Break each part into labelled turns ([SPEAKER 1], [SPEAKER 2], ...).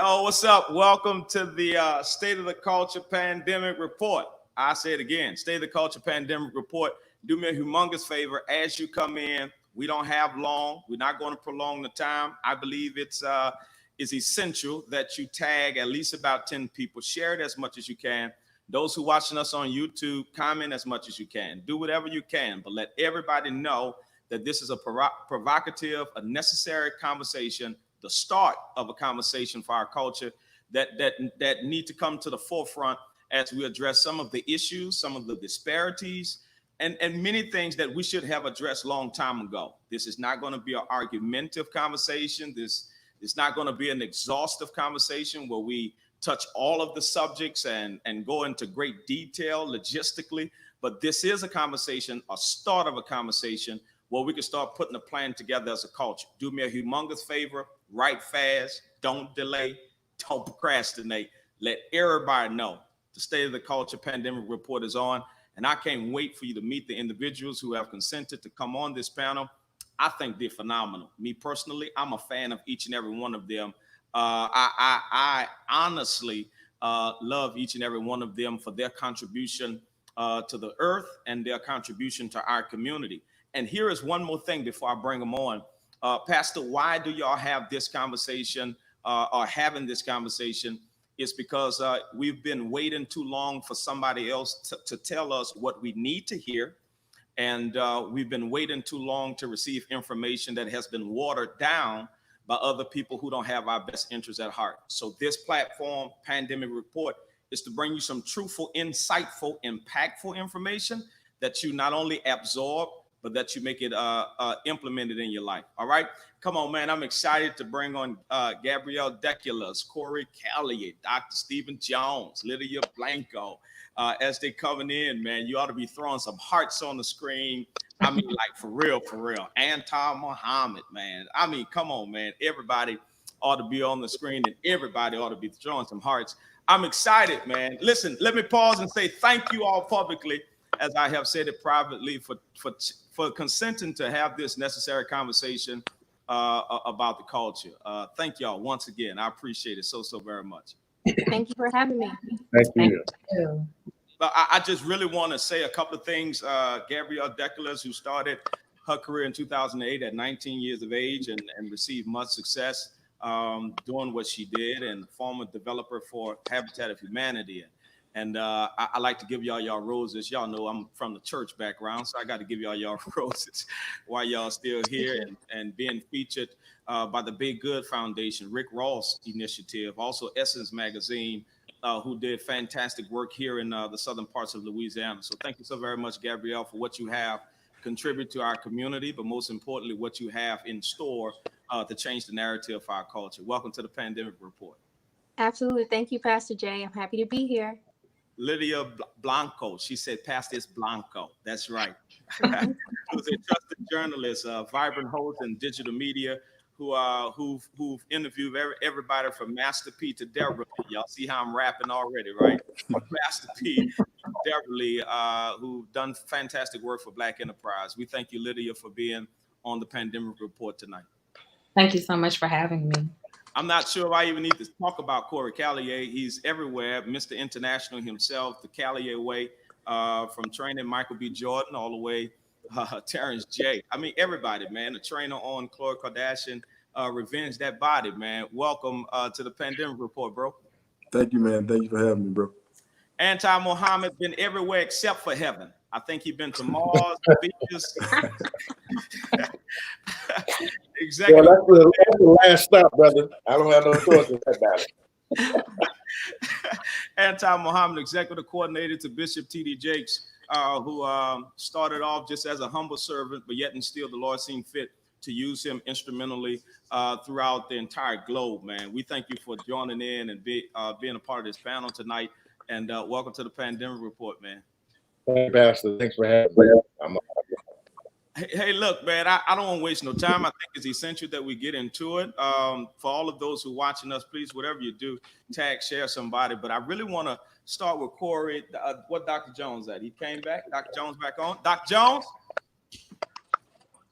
[SPEAKER 1] Yo, what's up? Welcome to the State of the Culture Pandemic Report. I say it again, State of the Culture Pandemic Report. Do me a humongous favor as you come in. We don't have long. We're not going to prolong the time. I believe it's essential that you tag at least about 10 people. Share it as much as you can. Those who watching us on YouTube, comment as much as you can. Do whatever you can, but let everybody know that this is a provocative, a necessary conversation, the start of a conversation for our culture that need to come to the forefront as we address some of the issues, some of the disparities, and many things that we should have addressed long time ago. This is not going to be an argumentative conversation. This is not going to be an exhaustive conversation where we touch all of the subjects and go into great detail logistically. But this is a conversation, a start of a conversation where we can start putting a plan together as a culture. Do me a humongous favor, write fast, don't delay, don't procrastinate. Let everybody know the State of the Culture Pandemic Report is on. And I can't wait for you to meet the individuals who have consented to come on this panel. I think they're phenomenal. Me personally, I'm a fan of each and every one of them. I honestly love each and every one of them for their contribution to the earth and their contribution to our community. And here is one more thing before I bring them on. Pastor, why do y'all have this conversation or having this conversation? It's because we've been waiting too long for somebody else to tell us what we need to hear. And we've been waiting too long to receive information that has been watered down by other people who don't have our best interests at heart. So this platform, Pandemic Report, is to bring you some truthful, insightful, impactful information that you not only absorb, but that you make it implemented in your life. All right. Come on, man. I'm excited to bring on Gabrielle Deculas, Corey Callier, Dr. Stephen Jones, Lydia Blanco. As they coming in, man, you ought to be throwing some hearts on the screen. I mean, like for real, for real. Antar Muhammad, man. I mean, come on, man. Everybody ought to be on the screen and everybody ought to be throwing some hearts. I'm excited, man. Listen, let me pause and say thank you all publicly, as I have said it privately, for consenting to have this necessary conversation about the culture. Thank y'all once again. I appreciate it so very much.
[SPEAKER 2] Thank you for having me.
[SPEAKER 3] Thank you.
[SPEAKER 1] But I just really want to say a couple of things. Gabrielle Deculas, who started her career in 2008 at 19 years of age and received much success doing what she did, and former developer for Habitat of Humanity. And I like to give y'all roses. Y'all know I'm from the church background, so I got to give y'all roses while y'all still here and being featured by the Big Good Foundation, Rick Ross Initiative, also Essence Magazine, who did fantastic work here in the southern parts of Louisiana. So thank you so very much, Gabrielle, for what you have contributed to our community, but most importantly, what you have in store to change the narrative for our culture. Welcome to the Pandemic Report.
[SPEAKER 2] Absolutely. Thank you, Pastor Jay. I'm happy to be here.
[SPEAKER 1] Lydia Blanco. She said, Pastor is Blanco. That's right. Who's a trusted journalist, vibrant host in digital media, who've interviewed everybody from Master P to Deborah. Y'all see how I'm rapping already, right? Master P, Deborah, who've done fantastic work for Black Enterprise. We thank you, Lydia, for being on the Pandemic Report tonight.
[SPEAKER 4] Thank you so much for having me.
[SPEAKER 1] I'm not sure if I even need to talk about Corey Callier. He's everywhere, Mr. International himself, the Callier way, from training Michael B. Jordan all the way Terrence J. I mean, everybody, man. The trainer on Khloe Kardashian, Revenge That Body, man. Welcome to the Pandemic Report, bro.
[SPEAKER 3] Thank you, man. Thank you for having me, bro.
[SPEAKER 1] Antar Muhammad been everywhere except for heaven. I think he's been to Mars, Venus. Exactly.
[SPEAKER 3] Well, that's the last stop, brother. I don't have no choice about it.
[SPEAKER 1] Antar Muhammad, executive coordinator to Bishop T.D. Jakes, who started off just as a humble servant, but yet and still the Lord seemed fit to use him instrumentally throughout the entire globe, man. We thank you for joining in and being a part of this panel tonight. And welcome to the Pandemic Report, man.
[SPEAKER 3] Thank you, Pastor. Thanks for having me.
[SPEAKER 1] Hey, look, man, I don't want to waste no time. I think it's essential that we get into it. For all of those who are watching us, please, whatever you do, tag, share somebody. But I really want to start with Corey. What Dr. Jones at? He came back. Dr. Jones back on. Dr. Jones?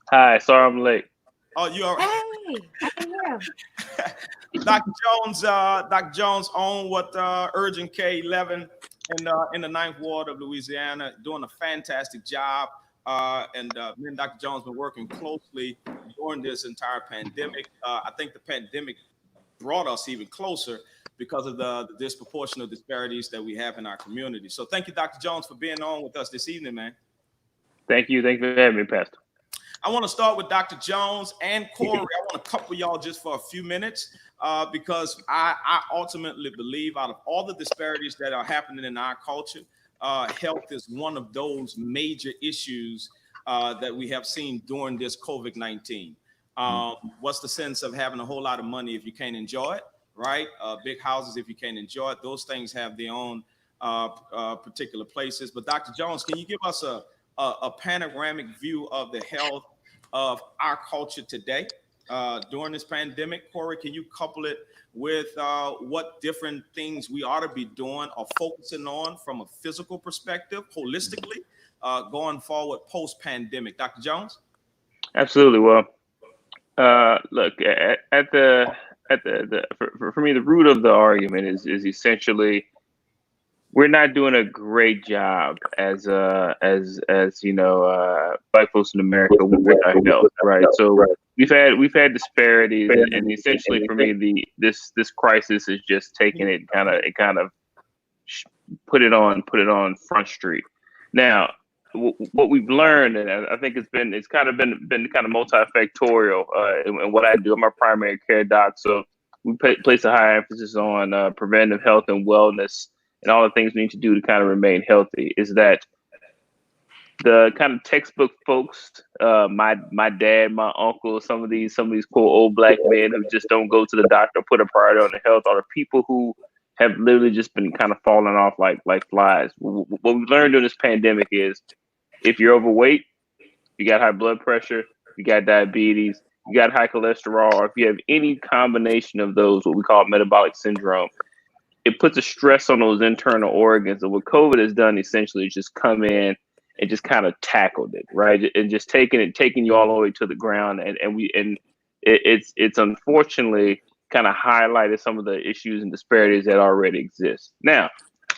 [SPEAKER 5] Hi, sorry I'm late.
[SPEAKER 1] Oh, you all right?
[SPEAKER 2] Hey, I can hear Yeah.
[SPEAKER 1] Dr. Jones on what Urgent K11 in the Ninth Ward of Louisiana, doing a fantastic job. And me and Dr. Jones been working closely during this entire pandemic. I think the pandemic brought us even closer because of the disproportionate disparities that we have in our community. So thank you, Dr. Jones, for being on with us this evening, man.
[SPEAKER 5] Thank you. Thank you for having me, Pastor.
[SPEAKER 1] I want to start with Dr. Jones and Corey. I want to couple y'all just for a few minutes because I ultimately believe out of all the disparities that are happening in our culture, health is one of those major issues that we have seen during this COVID-19. What's the sense of having a whole lot of money if you can't enjoy it, right? Big houses if you can't enjoy it. Those things have their own particular places. But Dr. Jones, can you give us a panoramic view of the health of our culture today during this pandemic? Corey, can you couple it with what different things we ought to be doing or focusing on from a physical perspective, holistically, going forward post-pandemic? Dr. Jones?
[SPEAKER 5] Absolutely. Well, look, for me, the root of the argument is essentially we're not doing a great job as you know, Black folks in America with our health, right? So we've had disparities, and essentially for me, this crisis is just taking it kind of put it on Front Street. Now, what we've learned, and I think it's been kind of multifactorial. In what I do, I'm a primary care doc, so we place a high emphasis on preventive health and wellness, and all the things we need to do to kind of remain healthy. Is that the kind of textbook folks, my dad, my uncle, some of these quote old Black men who just don't go to the doctor, put a priority on the health, are the people who have literally just been kind of falling off like flies. What we've learned during this pandemic is if you're overweight, you got high blood pressure, you got diabetes, you got high cholesterol, or if you have any combination of those, what we call metabolic syndrome, it puts a stress on those internal organs. And what COVID has done essentially is just come in and just kind of tackled it, right? And just taking you all the way to the ground. And it's unfortunately kind of highlighted some of the issues and disparities that already exist. Now,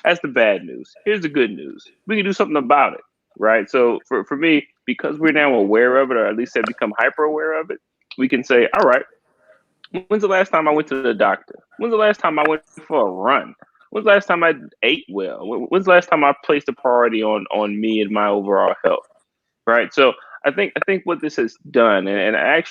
[SPEAKER 5] that's the bad news. Here's the good news. We can do something about it, right? So for me, because we're now aware of it, or at least have become hyper aware of it, we can say, all right, when's the last time I went to the doctor? When's the last time I went for a run? When's the last time I ate well? When's the last time I placed a priority on me and my overall health, right? So I think what this has done, and I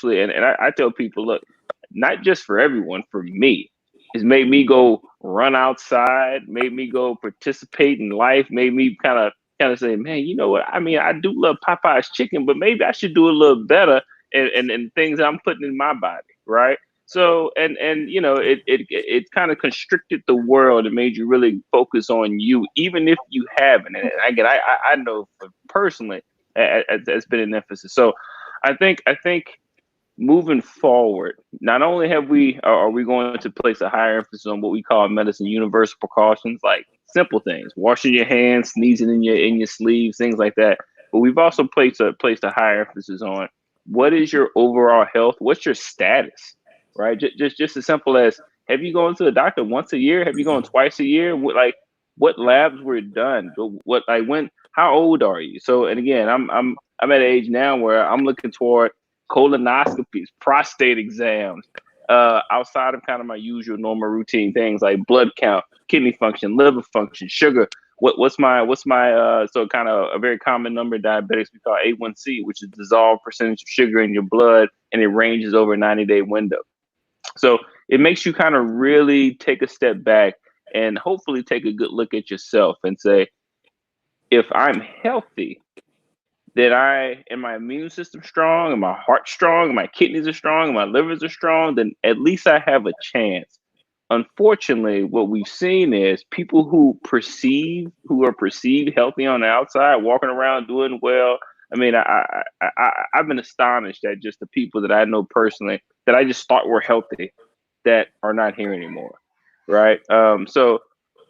[SPEAKER 5] tell people, look, not just for everyone, for me, has made me go run outside, made me go participate in life, made me kind of say, man, you know what? I mean, I do love Popeye's chicken, but maybe I should do a little better in things I'm putting in my body, right? So, and you know, it kind of constricted the world and made you really focus on you, even if you haven't. And again, I know personally that's been an emphasis. So I think moving forward, not only are we going to place a higher emphasis on what we call medicine universal precautions, like simple things, washing your hands, sneezing in your sleeves, things like that, but we've also placed a higher emphasis on what is your overall health, what's your status, right? Just as simple as, have you gone to the doctor once a year? Have you gone twice a year? What labs were done? How old are you? So, and again, I'm at an age now where I'm looking toward colonoscopies, prostate exams, outside of kind of my usual normal routine things like blood count, kidney function, liver function, sugar. What's my so kind of a very common number in diabetics we call A1C, which is dissolved percentage of sugar in your blood, and it ranges over a 90-day window. So it makes you kind of really take a step back and hopefully take a good look at yourself and say, if I'm healthy, then am my immune system strong, and my heart strong, and my kidneys are strong, and my livers are strong, then at least I have a chance. Unfortunately, what we've seen is people who are perceived healthy on the outside, walking around doing well. I mean, I've been astonished at just the people that I know personally that I just thought were healthy that are not here anymore, right? So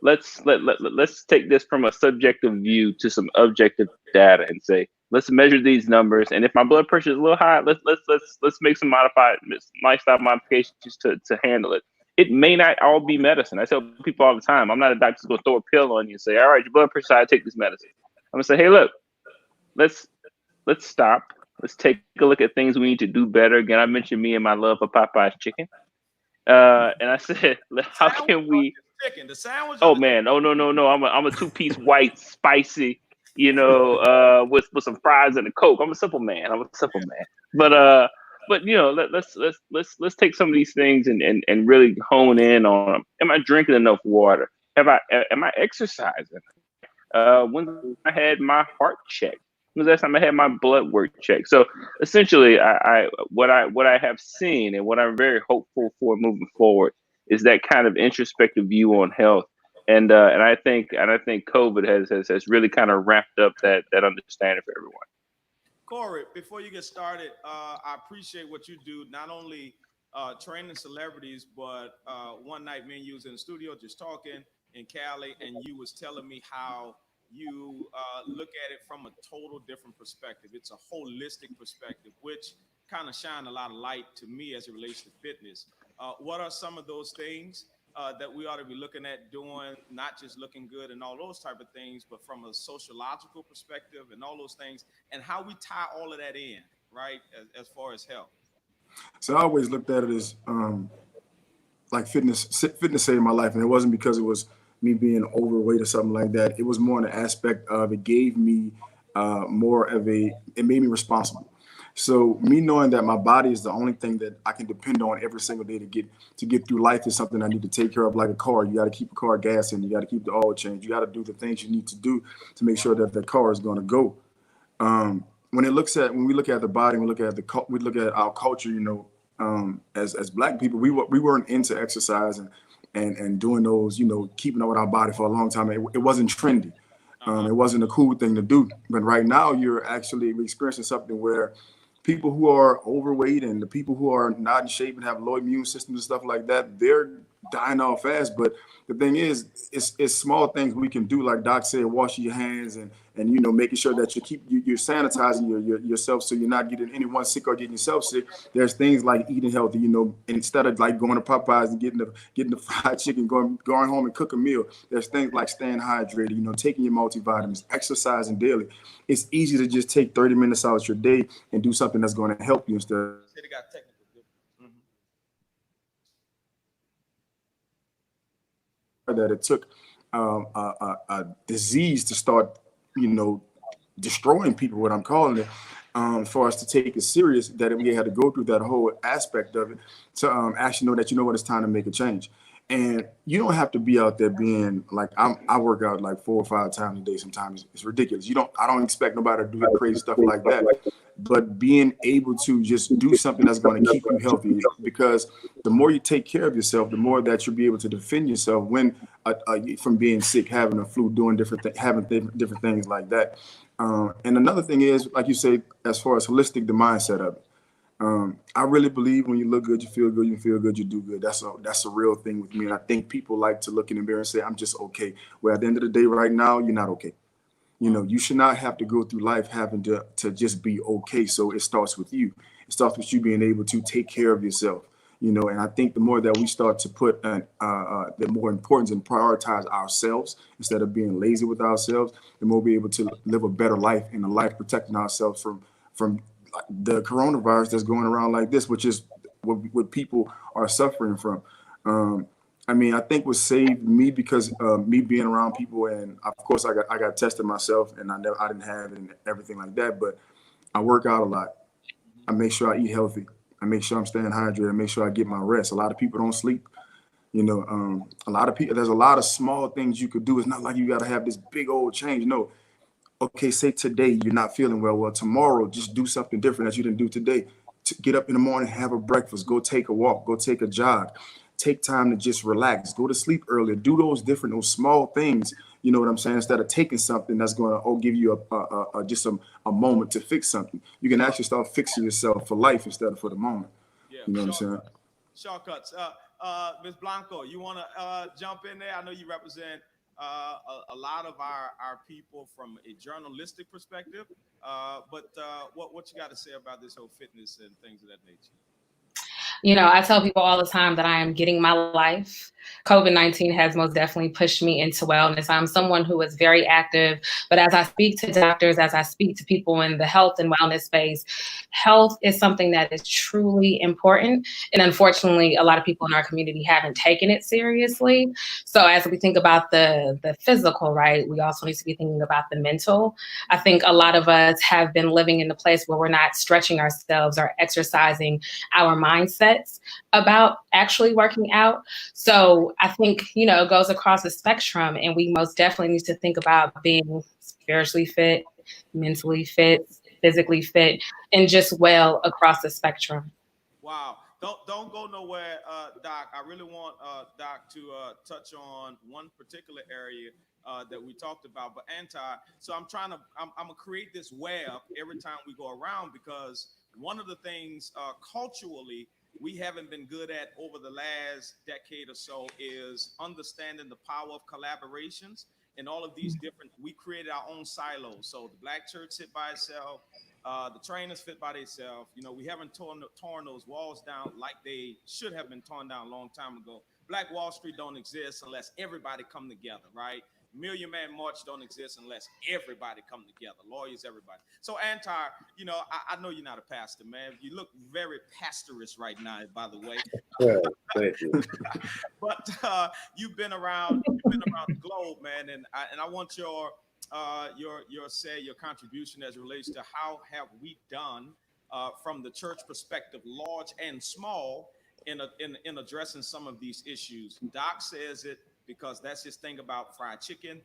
[SPEAKER 5] let's take this from a subjective view to some objective data and say, let's measure these numbers, and if my blood pressure is a little high, let's make some modified lifestyle modifications to handle it. It may not all be medicine. I tell people all the time, I'm not a doctor who's going to throw a pill on you and say, all right, your blood pressure high, take this medicine. I'm gonna say, hey, look, let's stop. Let's take a look at things we need to do better. Again, I mentioned me and my love for Popeye's chicken. And I said, how can we?
[SPEAKER 1] Chicken, the sandwich.
[SPEAKER 5] Oh man, oh no. I'm a 2-piece white, spicy, with some fries and a Coke. I'm a simple man. But let's take some of these things and really hone in on them. Am I drinking enough water? Am I exercising? When I had my heart checked? When was the last time I had my blood work checked? So essentially, what I have seen and what I'm very hopeful for moving forward is that kind of introspective view on health. And I think COVID has really kind of ramped up that understanding for everyone.
[SPEAKER 1] Corey, before you get started, I appreciate what you do, not only training celebrities, but one night me and you was in the studio just talking in Cali, and you was telling me how you look at it from a total different perspective. It's a holistic perspective, which kind of shine a lot of light to me as it relates to fitness. What are some of those things that we ought to be looking at doing, not just looking good and all those type of things, but from a sociological perspective and all those things, and how we tie all of that in, right, as far as health?
[SPEAKER 6] So I always looked at it as like fitness saved my life. And it wasn't because it was me being overweight or something like that. It was more an aspect of it gave me it made me responsible. So me knowing that my body is the only thing that I can depend on every single day to get through life is something I need to take care of like a car. You got to keep a car gas in. You got to keep the oil change. You got to do the things you need to do to make sure that the car is going to go. When we look at the body, we look at our culture. As Black people, we weren't into exercise and doing those, keeping up with our body for a long time. It wasn't trendy. It wasn't a cool thing to do. But right now, you're actually experiencing something where people who are overweight and the people who are not in shape and have low immune systems and stuff like that, they're dying off fast. But the thing is, it's small things we can do, like Doc said, washing your hands and making sure that you're sanitizing yourself so you're not getting anyone sick or getting yourself sick. There's things like eating healthy, instead of like going to Popeyes and getting the fried chicken, going home and cook a meal. There's things like staying hydrated, taking your multivitamins, exercising daily. It's easy to just take 30 minutes out of your day and do something that's going to help you instead of that it took a disease to start, destroying people, what I'm calling it, for us to take it serious, that we had to go through that whole aspect of it to actually know that, it's time to make a change. And you don't have to be out there being like, I work out like 4 or 5 times a day. Sometimes it's ridiculous. I don't expect nobody to do crazy stuff like that. But being able to just do something that's going to keep you healthy, because the more you take care of yourself, the more that you'll be able to defend yourself when from being sick, having a flu, doing different things like that. And another thing is, like you say, as far as holistic, the mindset of it. I really believe when you look good, you feel good, you do good. That's a real thing with me. And I think people like to look in the mirror and say, I'm just okay. Well, at the end of the day, right now, you're not okay. You should not have to go through life having to just be okay. So it starts with you. It starts with you being able to take care of yourself. And I think the more that we start to put the more importance and prioritize ourselves instead of being lazy with ourselves, the more we're able to live a better life and a life protecting ourselves from the coronavirus that's going around like this, which is what people are suffering from. I think what saved me, because me being around people, and of course I got tested myself, and I didn't have it and everything like that, but I work out a lot. I make sure I eat healthy. I make sure I'm staying hydrated. I make sure I get my rest. A lot of people don't sleep. A lot of people, there's a lot of small things you could do. It's not like you got to have this big old change. No. Okay, say today you're not feeling well. Well, tomorrow, just do something different that you didn't do today. Get up in the morning, have a breakfast, go take a walk, go take a jog, take time to just relax, go to sleep earlier, do those small things. You know what I'm saying? Instead of taking something that's going to give you a moment to fix something, you can actually start fixing yourself for life instead of for the moment.
[SPEAKER 1] Yeah,
[SPEAKER 6] you know what I'm saying?
[SPEAKER 1] Shortcuts. Ms. Blanco, you want to jump in there? I know you represent a lot of our people from a journalistic perspective. But what you got to say about this whole fitness and things of that nature?
[SPEAKER 4] You know, I tell people all the time that I am getting my life. COVID-19 has most definitely pushed me into wellness. I'm someone who is very active, but as I speak to doctors, as I speak to people in the health and wellness space, health is something that is truly important. And unfortunately, a lot of people in our community haven't taken it seriously. So as we think about the physical, right, we also need to be thinking about the mental. I think a lot of us have been living in a place where we're not stretching ourselves or exercising our mindsets about actually working out. So I think, you know, it goes across the spectrum, and we most definitely need to think about being spiritually fit, mentally fit, physically fit, and just well across the spectrum.
[SPEAKER 1] Wow. Don't go nowhere, Doc. I really want Doc to touch on one particular area that we talked about, but so I'm gonna create this web every time we go around, because one of the things culturally we haven't been good at over the last decade or so is understanding the power of collaborations and all of these different. We created our own silos. So the Black church sit by itself, the trainers fit by themselves. You know, we haven't torn those walls down like they should have been torn down a long time ago. Black Wall Street don't exist unless everybody come together, right? Million Man March don't exist unless everybody come together, lawyers, everybody. So you know, I know you're not a pastor, man. You look very pastorous right now, by the way.
[SPEAKER 3] Yeah, thank you.
[SPEAKER 1] But you've been around the globe, man, and I want your contribution as it relates to how have we done from the church perspective, large and small, in addressing some of these issues. Doc says it because that's his thing about fried chicken.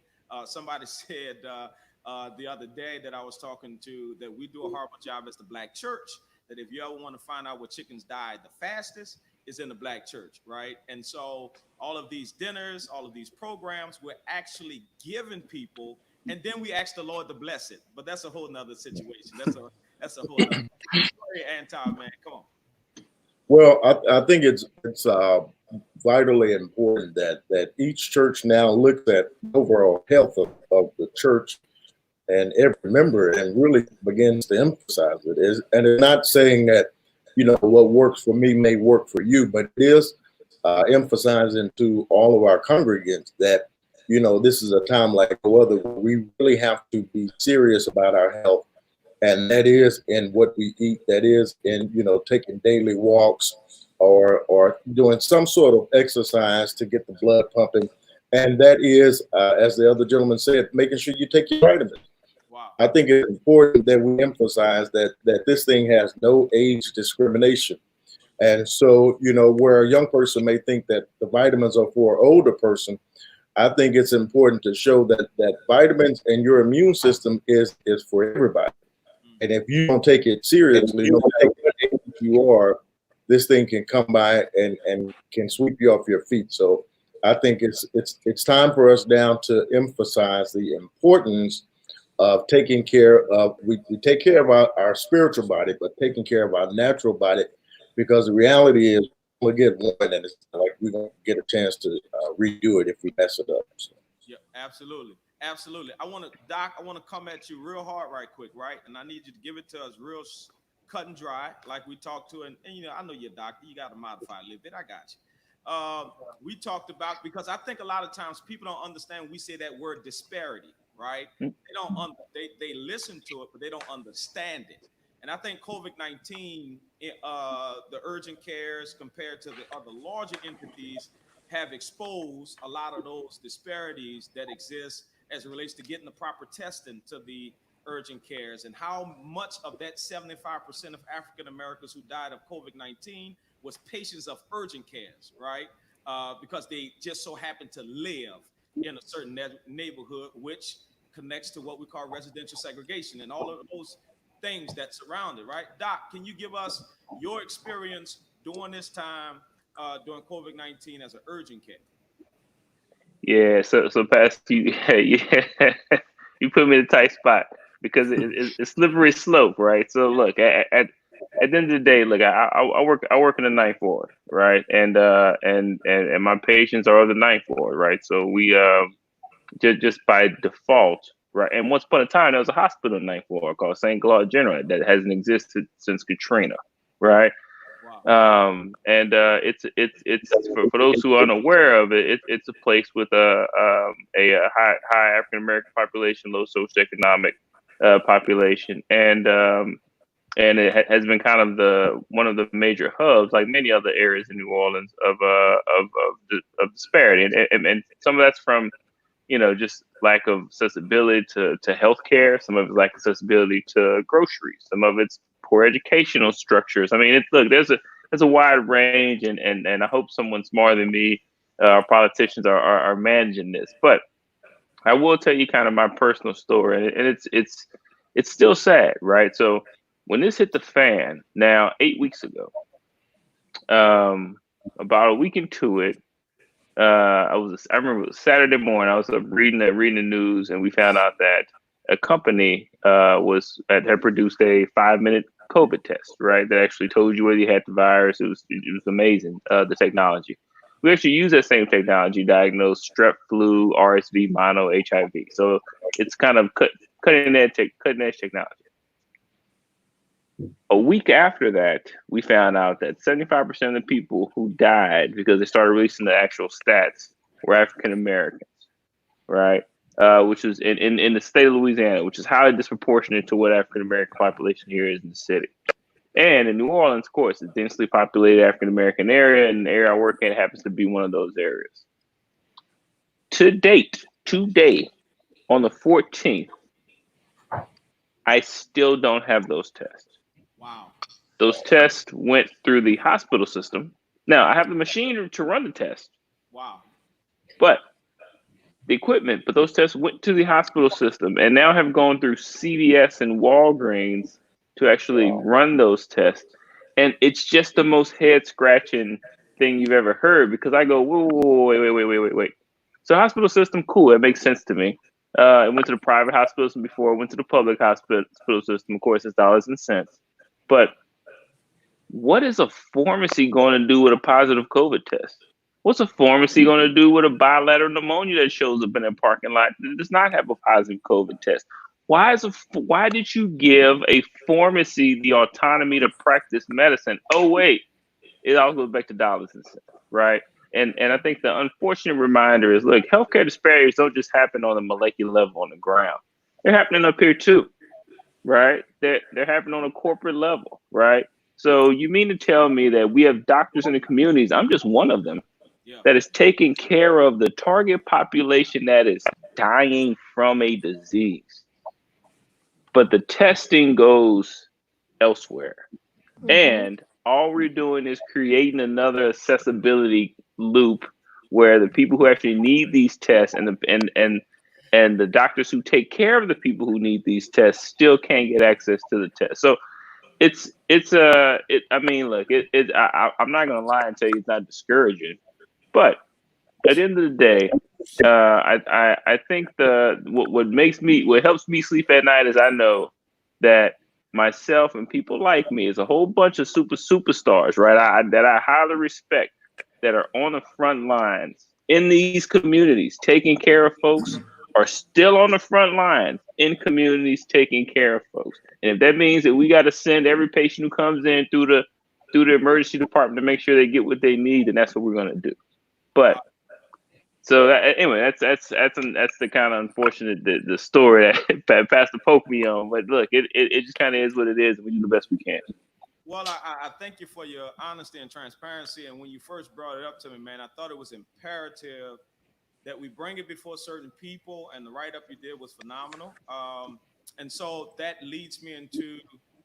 [SPEAKER 1] Somebody said the other day that I was talking to that we do a horrible job as the Black church, that if you ever want to find out where chickens die the fastest, is in the Black church, right? And so all of these dinners, all of these programs, we're actually giving people, and then we ask the Lord to bless it. But that's a whole nother situation. That's a whole nother story, man. Come on.
[SPEAKER 3] Well, I think it's vitally important that each church now looks at the overall health of the church and every member and really begins to emphasize it. And it's not saying that, you know, what works for me may work for you, but it is emphasizing to all of our congregants that, you know, this is a time like no other. We really have to be serious about our health. And that is in what we eat, that is in, you know, taking daily walks or doing some sort of exercise to get the blood pumping. And that is, as the other gentleman said, making sure you take your vitamins.
[SPEAKER 1] Wow.
[SPEAKER 3] I think it's important that we emphasize that this thing has no age discrimination. And so, you know, where a young person may think that the vitamins are for an older person, I think it's important to show that vitamins and your immune system is for everybody. And if you don't take it seriously, no matter what age you are, this thing can come by and can sweep you off your feet. So I think it's time for us now to emphasize the importance of taking care of, we take care of our spiritual body, but taking care of our natural body, because the reality is we'll get one and it's like we're going to get a chance to redo it if we mess it up. So.
[SPEAKER 1] Yeah, absolutely. Absolutely. Doc, I want to come at you real hard right quick, right? And I need you to give it to us real cut and dry, like we talked to. And you know, I know you're a doctor. You got to modify a little bit. I got you. We talked about, because I think a lot of times people don't understand, we say that word disparity, right? They don't they listen to it, but they don't understand it. And I think COVID-19, the urgent cares compared to the other larger entities have exposed a lot of those disparities that exist as it relates to getting the proper testing to the urgent cares, and how much of that 75% of African Americans who died of COVID-19 was patients of urgent cares, right? Because they just so happen to live in a certain neighborhood, which connects to what we call residential segregation and all of those things that surround it, right? Doc, can you give us your experience during this time, during COVID-19 as an urgent care?
[SPEAKER 5] Yeah, so Pastor, you put me in a tight spot because it's slippery slope, right? So look, at the end of the day, look, I work in the ninth ward, right? And my patients are of the ninth ward, right? So we just by default, right? And once upon a time, there was a hospital in Ninth Ward called St. Claude General that hasn't existed since Katrina, right?
[SPEAKER 1] Wow.
[SPEAKER 5] It's for those who are unaware of it, it's a place with a high African American population, low socioeconomic population, and it has been kind of one of the major hubs, like many other areas in New Orleans, of disparity, and some of that's from just lack of accessibility to healthcare. Some of it's lack of accessibility to groceries. Some of it's poor educational structures. I mean, there's a wide range, and I hope someone smarter than me, our politicians are managing this. But I will tell you kind of my personal story, and it's still sad, right? So when this hit the fan now 8 weeks ago, about a week into it, I remember it was Saturday morning. I was reading the news, and we found out that a company had produced a 5-minute COVID test, right? That actually told you whether you had the virus. It was amazing, the technology. We actually use that same technology to diagnose strep, flu, RSV, mono, HIV. So it's kind of cutting edge technology. A week after that, we found out that 75% of the people who died because they started releasing the actual stats were African Americans, right? Which is in the state of Louisiana, which is highly disproportionate to what African American population here is in the city. And in New Orleans, of course, it's a densely populated African American area, and the area I work in happens to be one of those areas. To date, today, on the 14th, I still don't have those tests.
[SPEAKER 1] Wow.
[SPEAKER 5] Those tests went through the hospital system. Now, I have the machine to run the test.
[SPEAKER 1] Wow.
[SPEAKER 5] But the equipment, but those tests went to the hospital system and now have gone through CVS and Walgreens to actually run those tests. And it's just the most head-scratching thing you've ever heard, because I go, whoa, wait. So hospital system, cool, it makes sense to me. It went to the private hospital system before, it went to the public hospital system. Of course, it's dollars and cents. But what is a pharmacy going to do with a positive COVID test? What's a pharmacy going to do with a bilateral pneumonia that shows up in a parking lot that does not have a positive COVID test? Why did you give a pharmacy the autonomy to practice medicine? Oh, wait, it all goes back to dollars and cents, right? And I think the unfortunate reminder is, look, healthcare disparities don't just happen on a molecular level on the ground. They're happening up here too, right? They're happening on a corporate level, right? So you mean to tell me that we have doctors in the communities, I'm just one of them, that is taking care of the target population that is dying from a disease, but the testing goes elsewhere. Mm-hmm. And all we're doing is creating another accessibility loop where the people who actually need these tests and the doctors who take care of the people who need these tests still can't get access to the test. So I'm not gonna lie and tell you it's not discouraging, but at the end of the day, I think what helps me sleep at night is I know that myself and people like me is a whole bunch of superstars, right? That I highly respect, that are on the front lines in these communities taking care of folks, are still on the front lines in communities taking care of folks. And if that means that we got to send every patient who comes in through the emergency department to make sure they get what they need, then that's what we're going to do. But so anyway, that's the kind of unfortunate the story that Pastor poked me on. But look, it just kind of is what it is, and we do the best we can.
[SPEAKER 1] Well, I thank you for your honesty and transparency. And when you first brought it up to me, man, I thought it was imperative that we bring it before certain people, and the write-up you did was phenomenal. And so that leads me into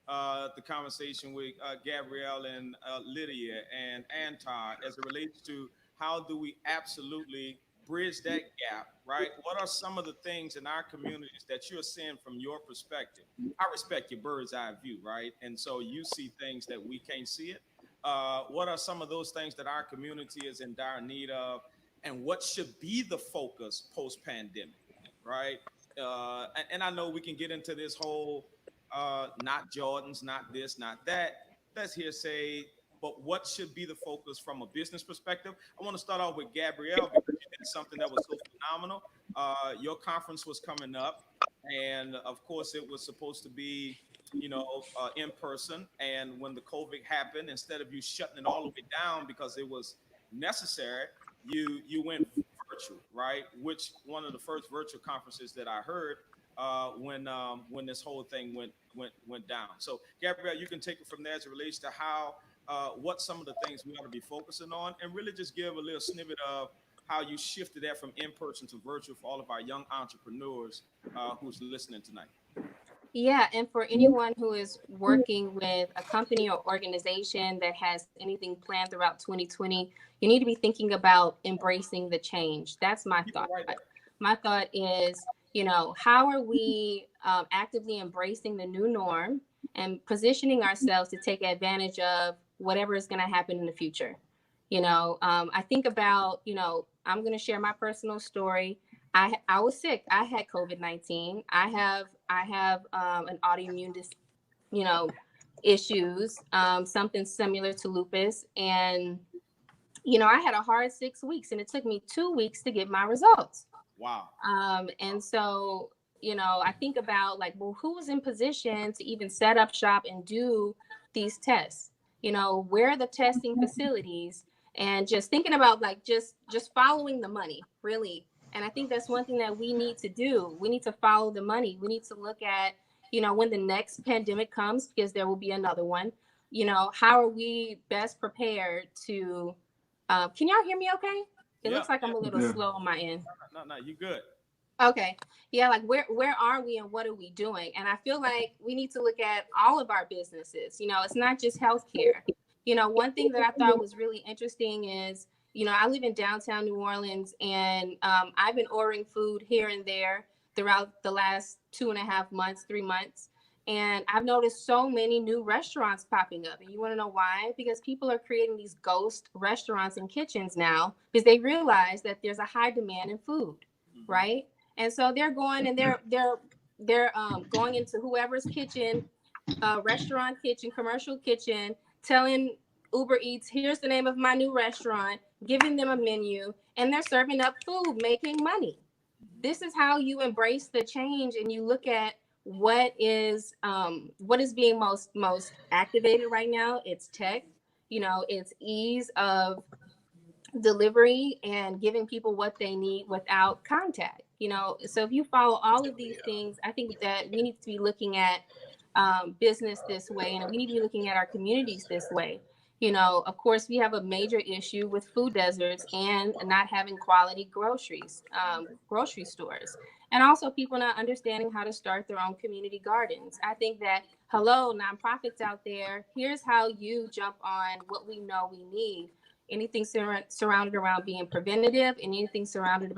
[SPEAKER 1] the conversation with Gabrielle and Lydia and Antar as it relates to how do we absolutely bridge that gap, right? What are some of the things in our communities that you're seeing from your perspective? I respect your bird's eye view, right? And so you see things that we can't see it. What are some of those things that our community is in dire need of? And what should be the focus post-pandemic, right? And I know we can get into this whole not Jordans, not this, not that. That's hearsay. But what should be the focus from a business perspective? I want to start off with Gabrielle, because you did something that was so phenomenal. your conference was coming up, and of course, it was supposed to be, in person. And when the COVID happened, instead of you shutting it all the way down because it was necessary, you went virtual, right? Which one of the first virtual conferences that I heard when this whole thing went down. So, Gabrielle, you can take it from there as it relates to how what some of the things we ought to be focusing on, and really just give a little snippet of how you shifted that from in person to virtual for all of our young entrepreneurs who's listening tonight.
[SPEAKER 2] Yeah, and for anyone who is working with a company or organization that has anything planned throughout 2020, you need to be thinking about embracing the change. That's my thought. My thought is, how are we actively embracing the new norm and positioning ourselves to take advantage of whatever is going to happen in the future? I think about, I'm going to share my personal story. I was sick. I had COVID-19. I have an autoimmune, issues, something similar to lupus. And, I had a hard 6 weeks, and it took me 2 weeks to get my results.
[SPEAKER 1] Wow.
[SPEAKER 2] And so, I think about who was in position to even set up shop and do these tests? Where are the testing facilities? And just thinking about just following the money, really. And I think that's one thing that we need to do. We need to follow the money. We need to look at, when the next pandemic comes, because there will be another one, how are we best prepared to, can y'all hear me okay? It looks like I'm a little slow on my end.
[SPEAKER 1] No, you good.
[SPEAKER 2] Okay. Yeah, where are we and what are we doing? And I feel like we need to look at all of our businesses. It's not just healthcare. One thing that I thought was really interesting is, I live in downtown New Orleans, and I've been ordering food here and there throughout the last 2.5 months, 3 months. And I've noticed so many new restaurants popping up. And you want to know why? Because people are creating these ghost restaurants and kitchens now because they realize that there's a high demand in food, right? And so they're going and they're going into whoever's kitchen, restaurant kitchen, commercial kitchen, telling Uber Eats, here's the name of my new restaurant, giving them a menu, and they're serving up food, making money. This is how you embrace the change, and you look at what is being most activated right now. It's tech, it's ease of delivery and giving people what they need without contact. So if you follow all of these things, I think that we need to be looking at business this way, and we need to be looking at our communities this way. Of course, we have a major issue with food deserts and not having quality grocery stores, and also people not understanding how to start their own community gardens. I think that, hello, nonprofits out there, here's how you jump on what we know we need. Anything surrounded around being preventative, and anything surrounded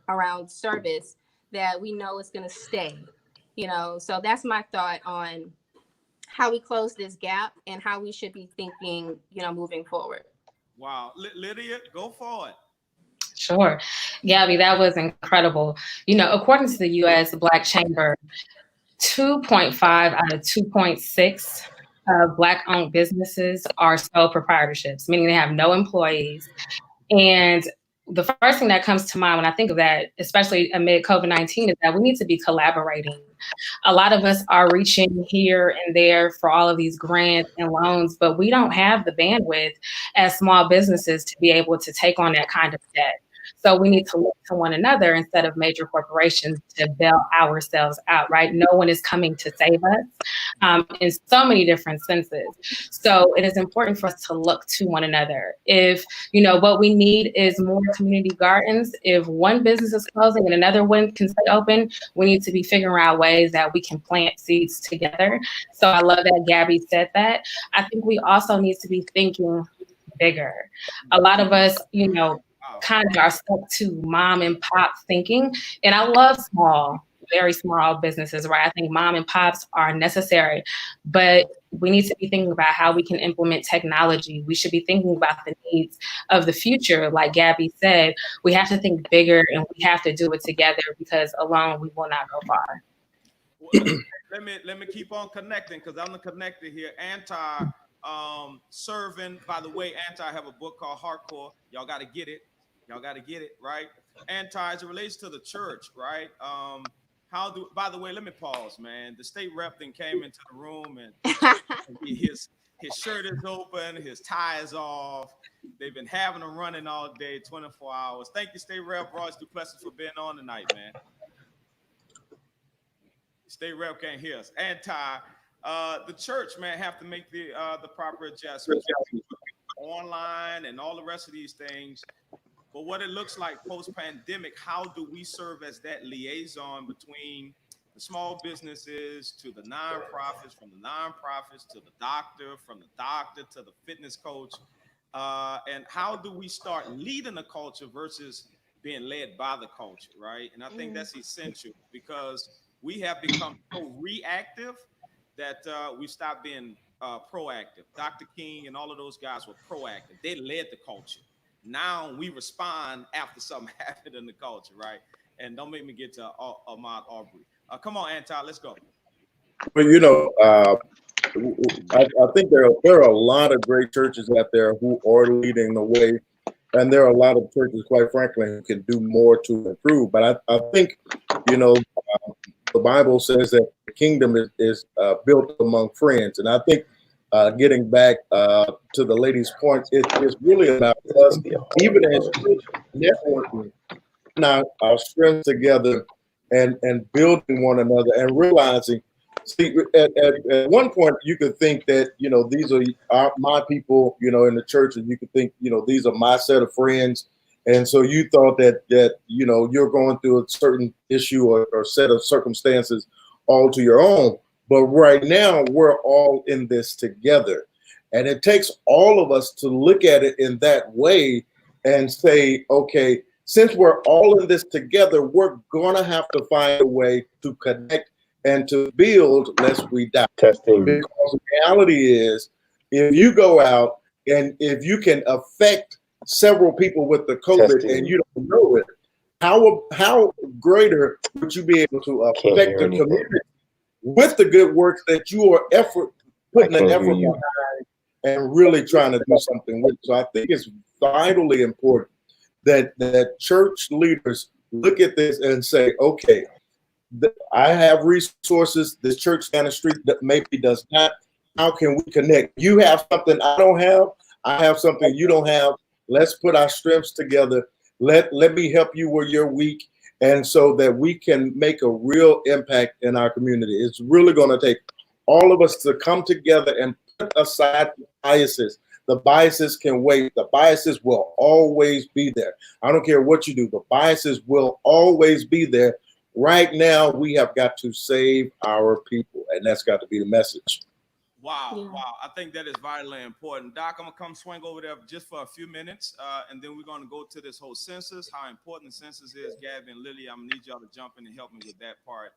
[SPEAKER 2] around service that we know is going to stay. So that's my thought on how we close this gap and how we should be thinking, moving forward.
[SPEAKER 1] Wow. Lydia, go for it.
[SPEAKER 4] Sure. Gabby, that was incredible. According to the U.S. Black Chamber, 2.5 out of 2.6 Black-owned businesses are sole proprietorships, meaning they have no employees. And the first thing that comes to mind when I think of that, especially amid COVID-19, is that we need to be collaborating. A lot of us are reaching here and there for all of these grants and loans, but we don't have the bandwidth as small businesses to be able to take on that kind of debt. So we need to look to one another instead of major corporations to bail ourselves out, right? No one is coming to save us in so many different senses. So it is important for us to look to one another. If, what we need is more community gardens, if one business is closing and another one can stay open, we need to be figuring out ways that we can plant seeds together. So I love that Gabby said that. I think we also need to be thinking bigger. A lot of us, kind of are stuck to mom and pop thinking. And I love very small businesses, right? I think mom and pops are necessary, but we need to be thinking about how we can implement technology. We should be thinking about the needs of the future. Like Gabby said, we have to think bigger, and we have to do it together, because alone we will not go far.
[SPEAKER 1] Well, let me keep on connecting, because I'm the connector here. Serving, by the way, I have a book called Hardcore. Y'all got to get it. Y'all got to get it right. Anti, as it relates to the church, right? By the way, let me pause, man. The state rep then came into the room and his shirt is open, his tie is off. They've been having him running all day, 24 hours. Thank you, State Rep Ross Duplessis, for being on tonight, man. State Rep can't hear us. Anti, the church, man, have to make the proper adjustments online and all the rest of these things. But what it looks like post-pandemic, how do we serve as that liaison between the small businesses to the nonprofits, from the nonprofits to the doctor, from the doctor to the fitness coach? And how do we start leading the culture versus being led by the culture, right? And I think that's essential, because we have become so reactive that we stopped being proactive. Dr. King and all of those guys were proactive. They led the culture. Now we respond after something happened in the culture, right? And don't make me get to Ahmaud Arbery. Come on, Anti, let's go.
[SPEAKER 3] Well, you know, I think there are a lot of great churches out there who are leading the way, and there are a lot of churches, quite frankly, who can do more to improve. But I think, you know, the Bible says that the kingdom is built among friends, and I think getting back to the lady's point, it's really about us, even as networking, our strengths together and building one another and realizing. See, at one point, you could think that, you know, these are my people, you know, in the church, and you could think, you know, these are my set of friends. And so you thought that you know, you're going through a certain issue or set of circumstances all to your own. But right now, we're all in this together. And it takes all of us to look at it in that way and say, okay, since we're all in this together, we're going to have to find a way to connect and to build lest we die.
[SPEAKER 7] Testing.
[SPEAKER 3] Because the reality is, if you go out and if you can affect several people with the COVID
[SPEAKER 7] Testing.
[SPEAKER 3] and you don't know it, how greater would you be able to affect the community with the good works that you are putting the effort behind and really trying to do something with? So I think it's vitally important that church leaders look at this and say, okay, I have resources. This church down the street that maybe does not. How can we connect? You have something I don't have. I have something you don't have. Let's put our strengths together. Let me help you where you're weak, and so that we can make a real impact in our community. It's really going to take all of us to come together and put aside the biases. The biases can wait. The biases will always be there. I don't care what you do. The biases will always be there. Right now, we have got to save our people, and that's got to be the message.
[SPEAKER 1] Wow, wow. I think that is vitally important. Doc, I'm going to come swing over there just for a few minutes, and then we're going to go to this whole census, how important the census is. Gabby and Lily, I'm going to need y'all to jump in and help me with that part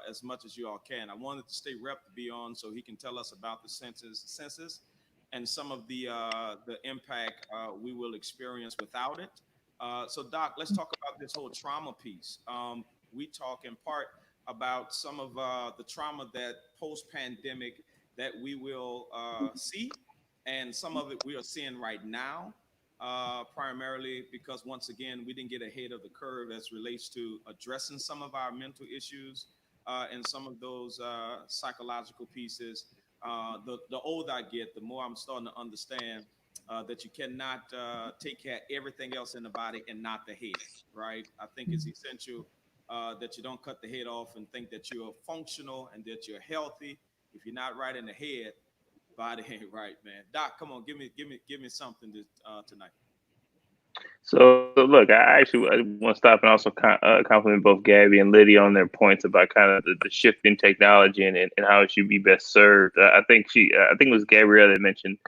[SPEAKER 1] as much as you all can. I wanted the state rep to be on so he can tell us about the census and some of the impact we will experience without it. So, Doc, let's talk about this whole trauma piece. We talk in part about some of the trauma that post-pandemic that we will see, and some of it we are seeing right now, primarily because, once again, we didn't get ahead of the curve as relates to addressing some of our mental issues and some of those psychological pieces. The older I get, the more I'm starting to understand that you cannot take care of everything else in the body and not the head, right? I think it's essential that you don't cut the head off and think that you're functional and that you're healthy. If you're not right in the head, body ain't right, man. Doc, come on, give me something tonight.
[SPEAKER 5] So look, I want to stop and also compliment both Gabby and Lydia on their points about kind of the shift in technology and how it should be best served. I think it was Gabrielle that mentioned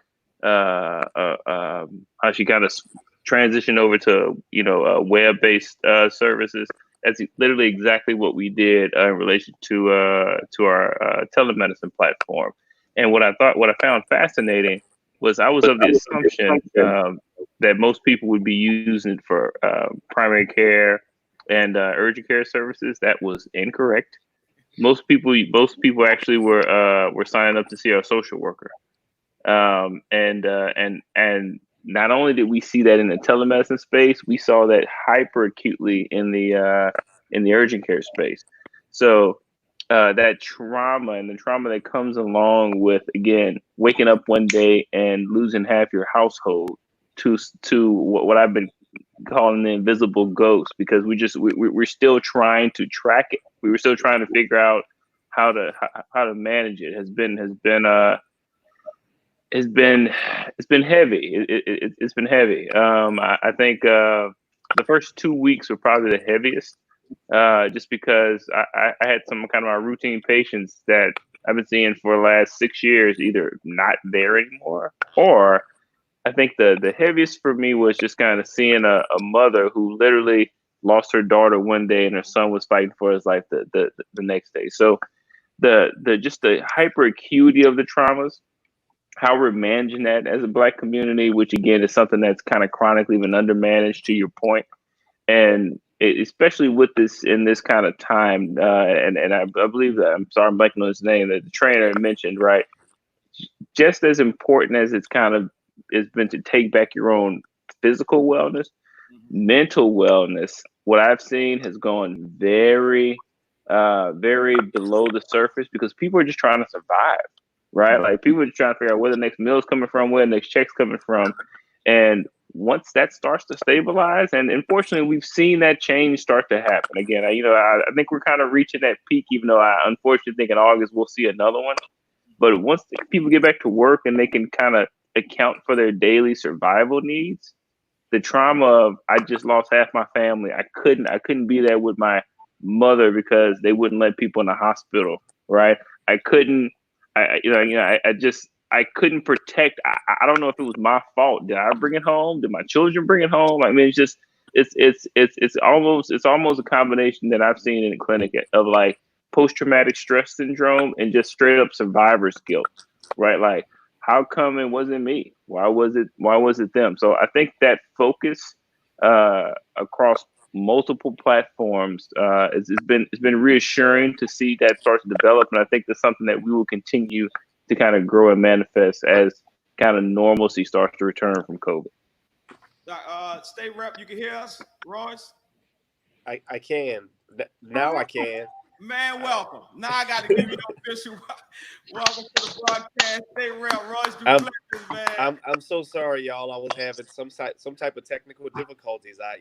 [SPEAKER 5] how she kind of transitioned over to web-based services. That's literally exactly what we did in relation to our telemedicine platform. And what I found fascinating was I was of the assumption that most people would be using it for primary care and urgent care services. That was incorrect. Most people actually were signing up to see our social worker. And not only did we see that in the telemedicine space, we saw that hyper acutely in the urgent care space. So that trauma and the trauma that comes along with, again, waking up one day and losing half your household to what I've been calling the invisible ghost, because we're still trying to track it. We were still trying to figure out how to manage it. It's been heavy. It's been heavy. I think the first 2 weeks were probably the heaviest, just because I had some kind of my routine patients that I've been seeing for the last 6 years either not there anymore, or I think the heaviest for me was just kind of seeing a mother who literally lost her daughter one day and her son was fighting for his life the next day. So the hyper acuity of the traumas, how we're managing that as a Black community, which again is something that's kind of chronically been undermanaged, to your point, and especially with this in this kind of time, and I believe that, I'm sorry, I'm blanking on his name, that the trainer mentioned, right? Just as important as it's kind of has been to take back your own physical wellness, mental wellness, what I've seen has gone very, very below the surface, because people are just trying to survive, right? Like, people are just trying to figure out where the next meal is coming from, where the next check's coming from. And once that starts to stabilize, and unfortunately, we've seen that change start to happen again. I think we're kind of reaching that peak, even though I unfortunately think in August we'll see another one. But once people get back to work and they can kind of account for their daily survival needs, the trauma of, I just lost half my family. I couldn't be there with my mother because they wouldn't let people in the hospital, right? I couldn't protect. I don't know if it was my fault. Did I bring it home? Did my children bring it home? I mean, it's almost a combination that I've seen in the clinic of like post-traumatic stress syndrome and just straight up survivor's guilt, right? Like, how come it wasn't me? Why was it them? So I think that focus across multiple platforms it's been reassuring to see that start to develop, and I think that's something that we will continue to kind of grow and manifest as kind of normalcy starts to return from COVID.
[SPEAKER 1] State Rep, you can hear us, Royce?
[SPEAKER 7] I can. Now I can.
[SPEAKER 1] Man, welcome. Now I got to give you the official welcome to the broadcast. State Rep Royce Duplessis, man.
[SPEAKER 7] I'm so sorry, y'all. I was having some type of technical difficulties. I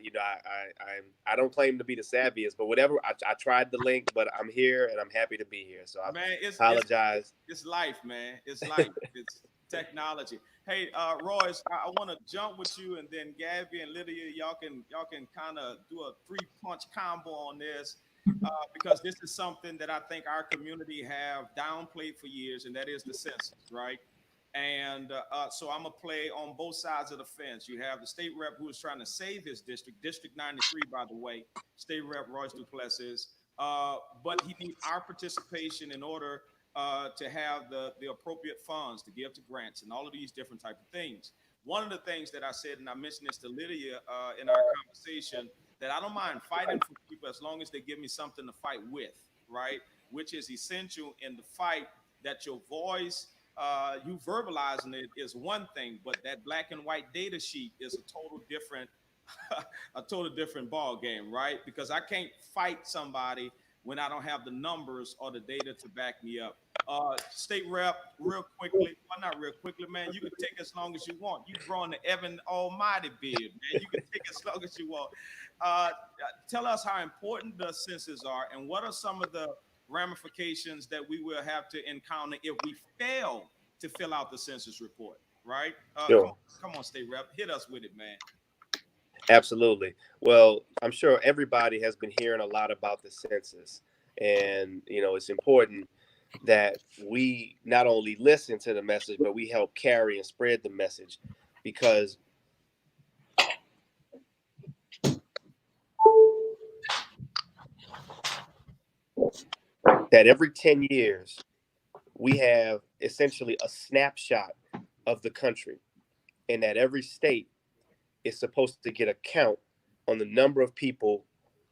[SPEAKER 7] don't claim to be the savviest, but whatever. I tried the link, but I'm here and I'm happy to be here. So I apologize.
[SPEAKER 1] It's life, man. It's life. It's technology. Hey, Royce, I want to jump with you, and then Gabby and Lydia, y'all can kind of do a 3-punch combo on this. Because this is something that I think our community have downplayed for years, and that is the census, right? And so I'm going to play on both sides of the fence. You have the state rep who is trying to save his district, District 93, by the way, State Rep Royce Duplessis, but he needs our participation in order to have the appropriate funds to give to grants and all of these different type of things. One of the things that I said, and I mentioned this to Lydia in our conversation, that I don't mind fighting for people as long as they give me something to fight with, right? Which is essential in the fight, that your voice, you verbalizing it is one thing, but that black and white data sheet is a total different ball game, right? Because I can't fight somebody when I don't have the numbers or the data to back me up. State Rep, real quickly, well, not real quickly, man, you can take as long as you want. You've grown the Evan Almighty beard, man. You can take as long as you want. Tell us how important the census are, and what are some of the ramifications that we will have to encounter if we fail to fill out the census report, right?
[SPEAKER 7] Sure.
[SPEAKER 1] Come on, State Rep, hit us with it, man.
[SPEAKER 7] Absolutely. Well, I'm sure everybody has been hearing a lot about the census, and it's important that we not only listen to the message, but we help carry and spread the message, because that every 10 years we have essentially a snapshot of the country, and that every state is supposed to get a count on the number of people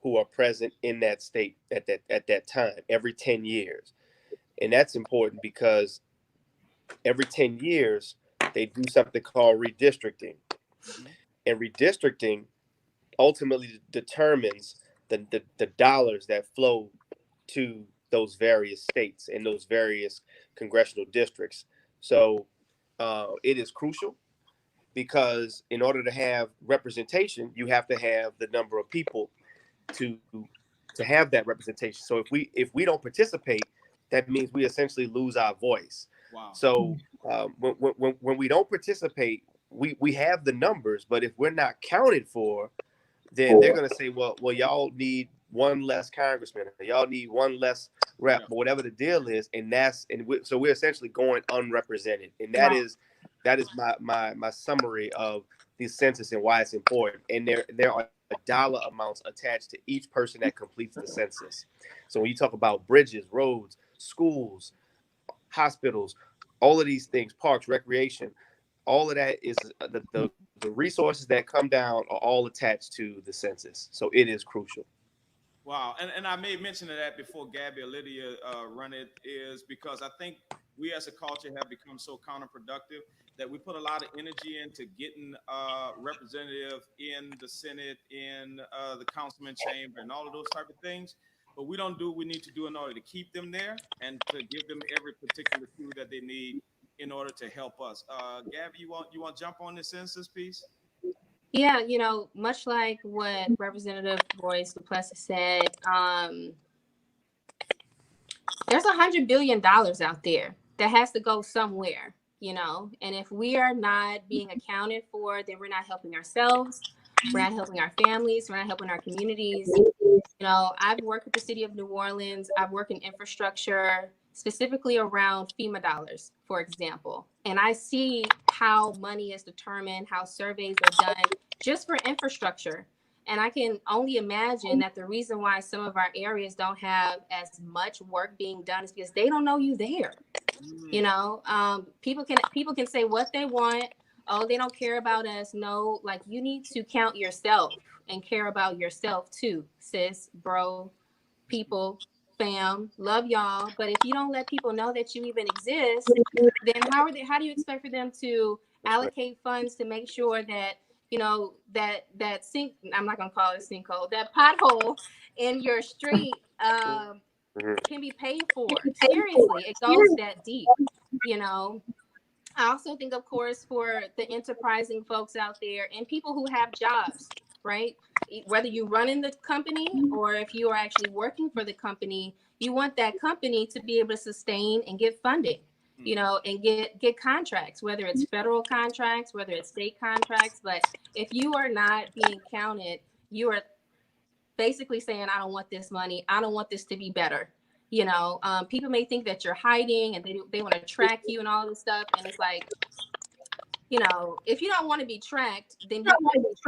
[SPEAKER 7] who are present in that state at that time, every 10 years. And that's important because every 10 years they do something called redistricting. And redistricting ultimately determines the dollars that flow to those various states and those various congressional districts. So it is crucial, because in order to have representation, you have to have the number of people to have that representation. So if we don't participate, that means we essentially lose our voice.
[SPEAKER 1] Wow.
[SPEAKER 7] So when we don't participate, we have the numbers, but if we're not counted for, then they're going to say, well, y'all need one less congressman, or y'all need one less rep, or whatever the deal is, so we're essentially going unrepresented, and that is my summary of the census and why it's important. And there are dollar amounts attached to each person that completes the census. So when you talk about bridges, roads, schools, hospitals, all of these things, parks, recreation, all of that is the resources that come down are all attached to the census. So it is crucial.
[SPEAKER 1] Wow. And I may mention that before Gabby or Lydia run it, is because I think we as a culture have become so counterproductive that we put a lot of energy into getting representative in the Senate, in the councilman chamber, and all of those type of things. But we don't do what we need to do in order to keep them there and to give them every particular tool that they need in order to help us. Gabby, you want to jump on the census piece?
[SPEAKER 2] Yeah, much like what Representative Royce Duplessis said, there's $100 billion out there that has to go somewhere, and if we are not being accounted for, then we're not helping ourselves, we're not helping our families, we're not helping our communities. I've worked with the city of New Orleans, I've worked in infrastructure, specifically around FEMA dollars, for example. And I see how money is determined, how surveys are done just for infrastructure. And I can only imagine that the reason why some of our areas don't have as much work being done is because they don't know you there. People can say what they want. Oh, they don't care about us. No, like, you need to count yourself and care about yourself too, sis, bro, people, fam, love y'all. But if you don't let people know that you even exist, then how do you expect for them to allocate funds to make sure that that sink, I'm not gonna call it a sinkhole, that pothole in your street can be paid for? Seriously, it goes that deep. I also think, of course, for the enterprising folks out there and people who have jobs, right? Whether you run in the company or if you are actually working for the company, you want that company to be able to sustain and get funding, and get contracts, whether it's federal contracts, whether it's state contracts. But if you are not being counted, you are basically saying, I don't want this money, I don't want this to be better. People may think that you're hiding and they want to track you and all this stuff. And it's like, if you don't want to be tracked, then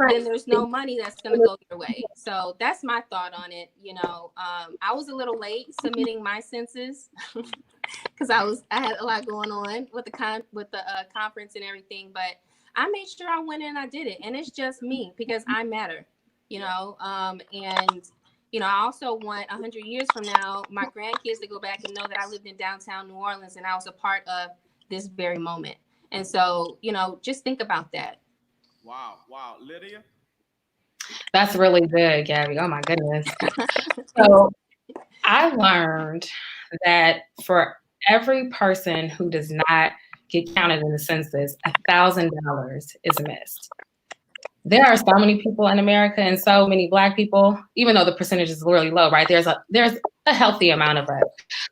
[SPEAKER 2] there's no money that's going to go your way. So that's my thought on it. I was a little late submitting my census because I had a lot going on with the conference and everything, but I made sure I went in and I did it. And it's just me, because I matter, and I also want 100 years from now, my grandkids to go back and know that I lived in downtown New Orleans and I was a part of this very moment. And so, just think about that.
[SPEAKER 1] Wow. Lydia?
[SPEAKER 4] That's really good, Gabby. Oh my goodness. So I learned that for every person who does not get counted in the census, $1,000 is missed. There are so many people in America and so many Black people, even though the percentage is really low, right? There's a healthy amount of us.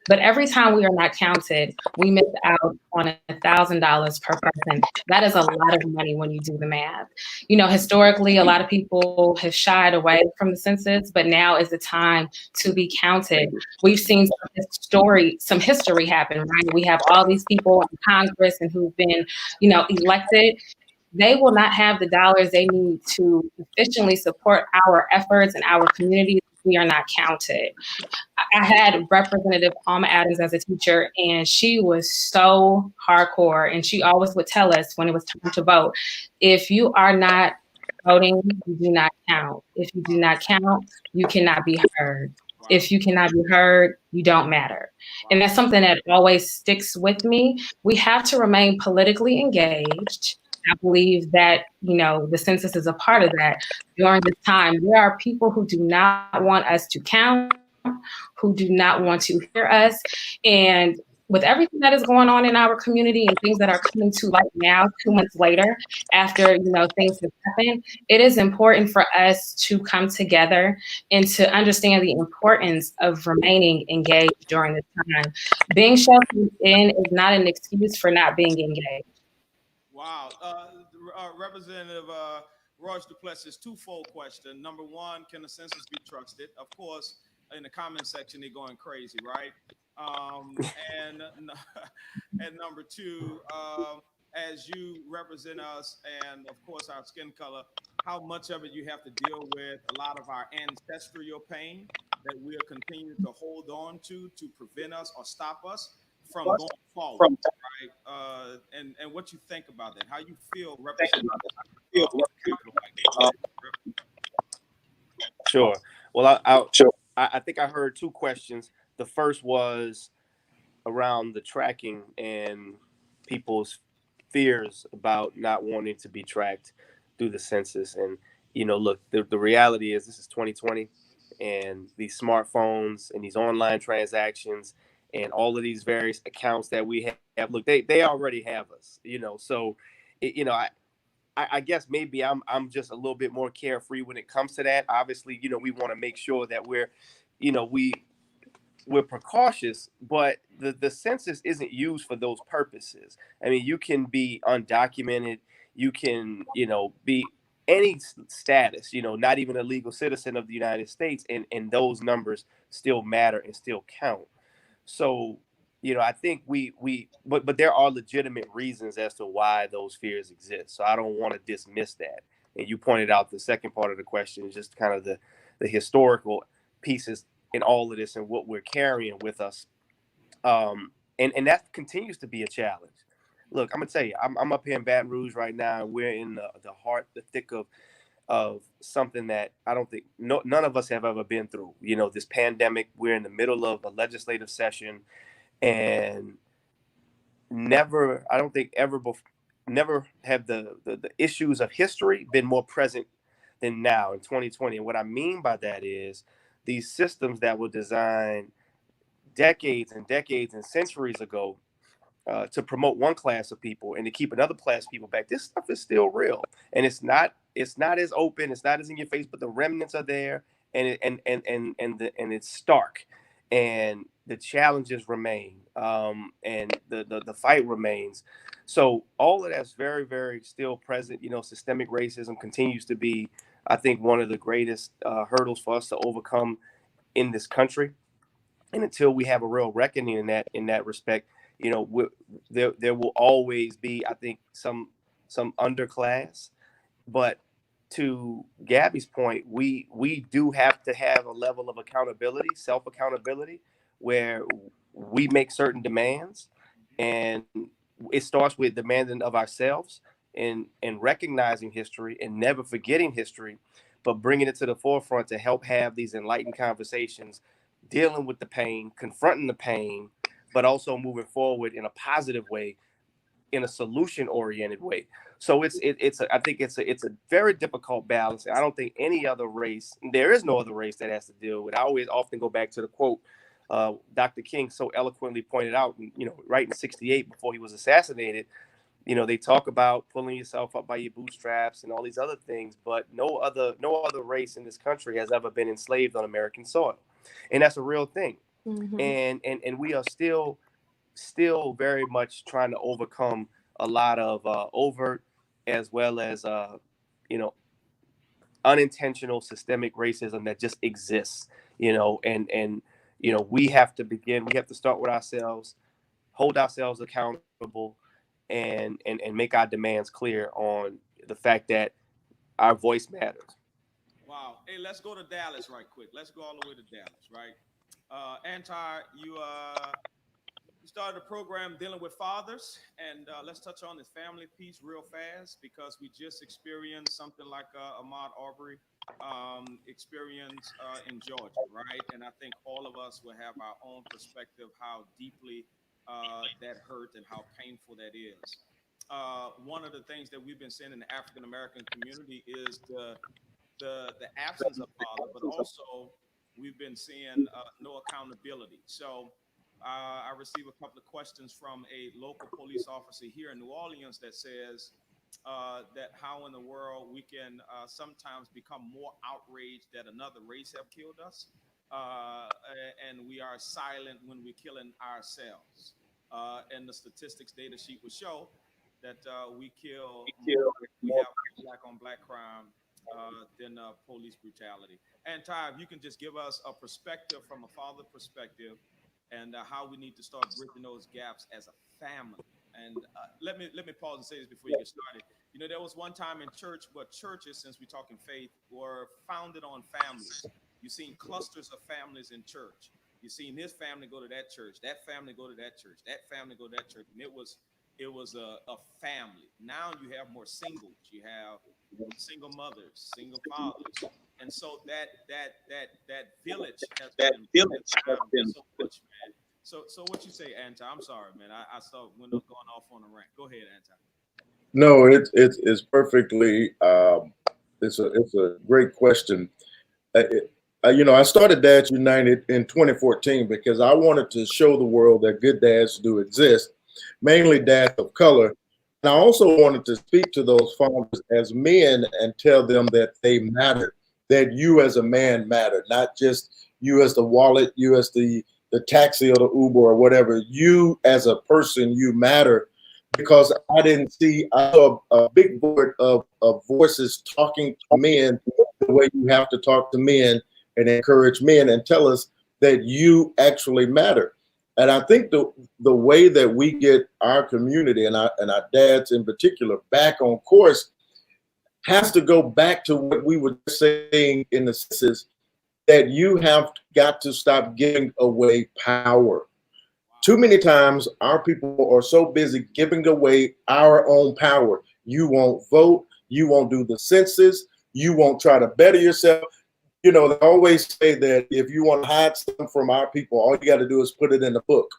[SPEAKER 4] But every time we are not counted, we miss out on $1,000 per person. That is a lot of money when you do the math. Historically, a lot of people have shied away from the census, but now is the time to be counted. We've seen some history happen, right? We have all these people in Congress and who've been, elected. They will not have the dollars they need to efficiently support our efforts and our communities if we are not counted. I had Representative Alma Adams as a teacher, and she was so hardcore, and she always would tell us when it was time to vote, if you are not voting, you do not count. If you do not count, you cannot be heard. If you cannot be heard, you don't matter. And that's something that always sticks with me. We have to remain politically engaged. I believe that, the census is a part of that. During this time, there are people who do not want us to count, who do not want to hear us. And with everything that is going on in our community and things that are coming to light now, 2 months later, after, things have happened, it is important for us to come together and to understand the importance of remaining engaged during this time. Being sheltered in is not an excuse for not being engaged.
[SPEAKER 1] Wow. Representative Royce Duplessis, twofold question. Number one, can the census be trusted? Of course, in the comment section, they're going crazy, right? And and number two, as you represent us and of course our skin color, how much of it you have to deal with a lot of our ancestral pain that we'll continue to hold on to prevent us or stop us from going forward, right? And what you think about that, how you feel representing
[SPEAKER 7] Sure. Well, I think I heard two questions. The first was around the tracking and people's fears about not wanting to be tracked through the census. And, look, the reality is this is 2020 and these smartphones and these online transactions and all of these various accounts that we have, look, they already have us, so, I guess maybe I'm just a little bit more carefree when it comes to that. Obviously, we want to make sure that we're precautious, but the census isn't used for those purposes. I mean, you can be undocumented, you can, be any status, not even a legal citizen of the United States, and those numbers still matter and still count. So, I think but there are legitimate reasons as to why those fears exist. So I don't want to dismiss that. And you pointed out the second part of the question is just kind of the historical pieces in all of this and what we're carrying with us. And that continues to be a challenge. Look, I'm gonna tell you, I'm up here in Baton Rouge right now, and we're in the thick of something that I don't think none of us have ever been through. This pandemic. We're in the middle of a legislative session, and never have the issues of history been more present than now in 2020. And what I mean by that is these systems that were designed decades and decades and centuries ago to promote one class of people and to keep another class of people back. This stuff is still real, and it's not as open, it's not as in your face, but the remnants are there, and it's stark, and the challenges remain, and the fight remains. So all of that's very, very still present. Systemic racism continues to be, I think, one of the greatest hurdles for us to overcome in this country. And until we have a real reckoning in that respect, there will always be, I think, some underclass. But to Gabby's point, we do have to have a level of accountability, self accountability, where we make certain demands, and it starts with demanding of ourselves and recognizing history and never forgetting history, but bringing it to the forefront to help have these enlightened conversations, dealing with the pain, confronting the pain, but also moving forward in a positive way, in a solution-oriented way. So I think it's a very difficult balance. I don't think any other race, there is no other race that has to deal with. I always often go back to the quote Dr. King so eloquently pointed out, right in '68 before he was assassinated. They talk about pulling yourself up by your bootstraps and all these other things, but no other race in this country has ever been enslaved on American soil, and that's a real thing. Mm-hmm. And we are still very much trying to overcome a lot of overt as well as unintentional systemic racism that just exists. And we have to start with ourselves, hold ourselves accountable, and make our demands clear on the fact that our voice matters.
[SPEAKER 1] Wow. Hey, let's go to Dallas right quick. Let's go all the way to Dallas, right? Antar, you started a program dealing with fathers, and let's touch on this family piece real fast, because we just experienced something like Ahmaud Arbery experience in Georgia, right? And I think all of us will have our own perspective how deeply that hurt and how painful that is. one of the things that we've been seeing in the African American community is the absence of father, but also we've been seeing no accountability. So I received a couple of questions from a local police officer here in New Orleans that says that how in the world we can sometimes become more outraged that another race have killed us, and we are silent when we're killing ourselves. And the statistics data sheet will show that we have black on black crime than police brutality. And Ty, if you can just give us a perspective from a father perspective, and how we need to start bridging those gaps as a family. And let me pause and say this before you get started. You know, there was one time in church, but churches, since we're talking faith, were founded on families. You've seen clusters of families in church. You've seen this family go to that church, that family go to that church, that family go to that church, and it was a family. Now you have more singles. You have single mothers, single fathers, and so that village has been so much, man. So what you say, Anti? I'm sorry, man. I saw when going off on a rant. Go ahead, Anti.
[SPEAKER 3] No, it's perfectly. It's a great question. You know, I started Dads United in 2014 because I wanted to show the world that good dads do exist, mainly dads of color. And I also wanted to speak to those fathers as men and tell them that they matter, that you as a man matter, not just you as the wallet, you as the taxi or the Uber or whatever. You as a person, you matter, because I saw a big board of voices talking to men the way you have to talk to men and encourage men and tell us that you actually matter. And I think the way that we get our community and our dads in particular back on course has to go back to what we were saying in the census, that you have got to stop giving away power. Too many times our people are so busy giving away our own power. You won't vote, you won't do the census, you won't try to better yourself. You know, they always say that if you want to hide something from our people, all you got to do is put it in the book.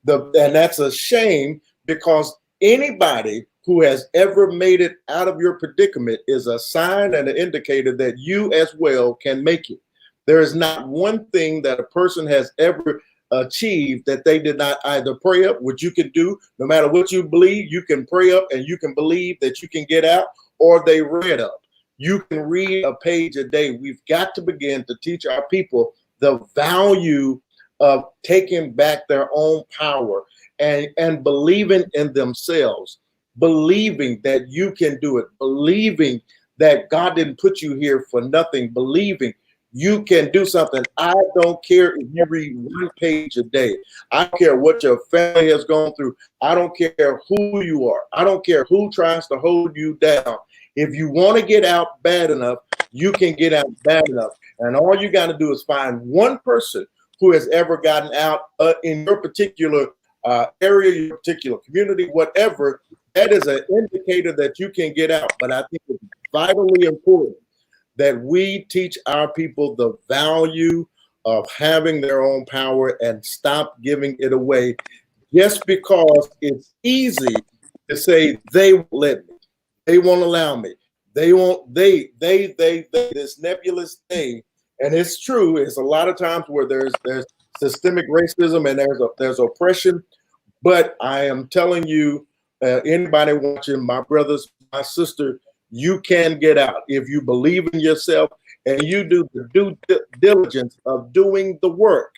[SPEAKER 3] And that's a shame, because anybody who has ever made it out of your predicament is a sign and an indicator that you as well can make it. There is not one thing that a person has ever achieved that they did not either pray up, which you can do no matter what you believe. You can pray up and you can believe that you can get out, or they read up. You can read a page a day. We've got to begin to teach our people the value of taking back their own power and believing in themselves, believing that you can do it, believing that God didn't put you here for nothing, believing you can do something. I don't care if you read one page a day. I don't care what your family has gone through. I don't care who you are. I don't care who tries to hold you down. If you want to get out bad enough, you can get out bad enough. And all you got to do is find one person who has ever gotten out in your particular area, your particular community, whatever. That is an indicator that you can get out. But I think it's vitally important that we teach our people the value of having their own power and stop giving it away just because it's easy to say they won't let me, they won't allow me, they won't, they this nebulous thing. And it's true, it's a lot of times where there's systemic racism and there's oppression. But I am telling you, anybody watching, my brothers, my sister, you can get out if you believe in yourself and you do the due diligence of doing the work.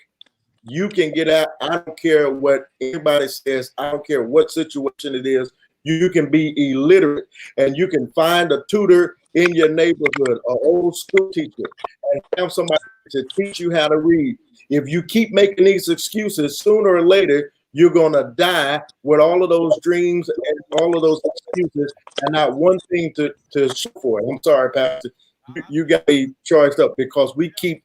[SPEAKER 3] You can get out. I don't care what anybody says. I don't care what situation it is. You can be illiterate and you can find a tutor in your neighborhood, an old school teacher, and have somebody to teach you how to read. If you keep making these excuses, sooner or later, you're going to die with all of those dreams and all of those excuses and not one thing to show for it. I'm sorry, Pastor. You got to be charged up, because we keep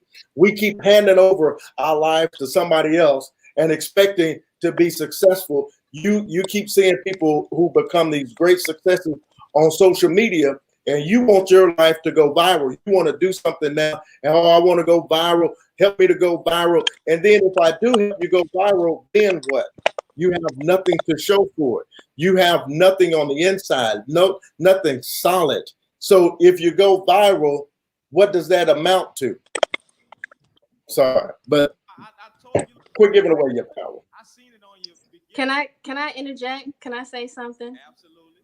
[SPEAKER 3] handing over our lives to somebody else and expecting to be successful. You keep seeing people who become these great successes on social media, and you want your life to go viral. You want to do something now, and oh, I want to go viral. Help me to go viral. And then if I do help you go viral, then what? You have nothing to show for it. You have nothing on the inside, nothing solid. So if you go viral, what does that amount to? Sorry, but
[SPEAKER 1] I told you.
[SPEAKER 3] quit giving away your power.
[SPEAKER 1] I seen it on your.
[SPEAKER 2] Can I interject? Can I say something?
[SPEAKER 1] Absolutely.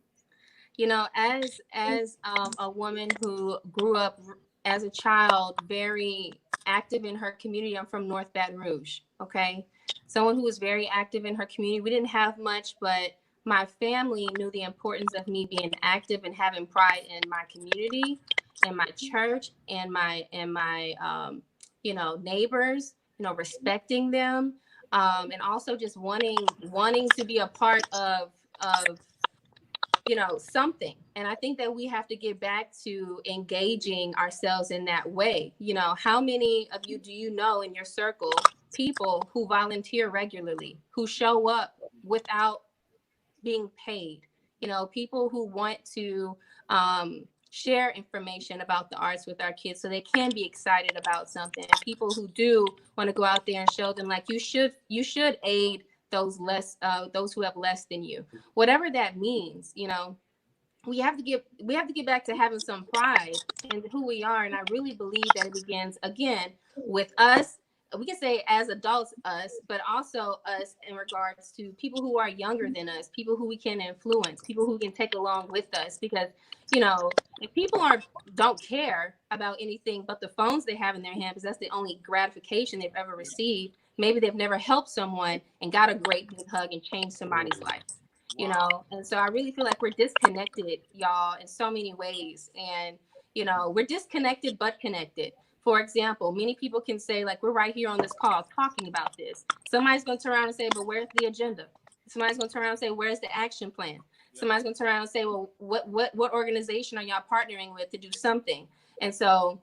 [SPEAKER 2] You know, as a woman who grew up as a child very active in her community, I'm from North Baton Rouge. Okay, someone who was very active in her community. We didn't have much, but my family knew the importance of me being active and having pride in my community, in my church, and my you know, neighbors. You know, respecting them, and also just wanting to be a part of you know, something. And I think that we have to get back to engaging ourselves in that way. You know, how many of you do you know in your circle people who volunteer regularly, who show up without being paid? You know, people who want to share information about the arts with our kids so they can be excited about something. And people who do want to go out there and show them, like, you should aid those who have less than you, whatever that means. You know, we have to get back to having some pride in who we are. And I really believe that it begins again with us. We can say as adults, us, but also us in regards to people who are younger than us, people who we can influence, people who can take along with us. Because, you know, if people don't care about anything but the phones they have in their hand, because that's the only gratification they've ever received, maybe they've never helped someone and got a great big hug and changed somebody's life. You know, and so I really feel like we're disconnected, y'all, in so many ways. And, you know, we're disconnected but connected. For example, many people can say, like, we're right here on this call talking about this. Somebody's going to turn around and say, but where's the agenda? Somebody's going to turn around and say, where's the action plan? Somebody's going to turn around and say, well, what organization are y'all partnering with to do something? And so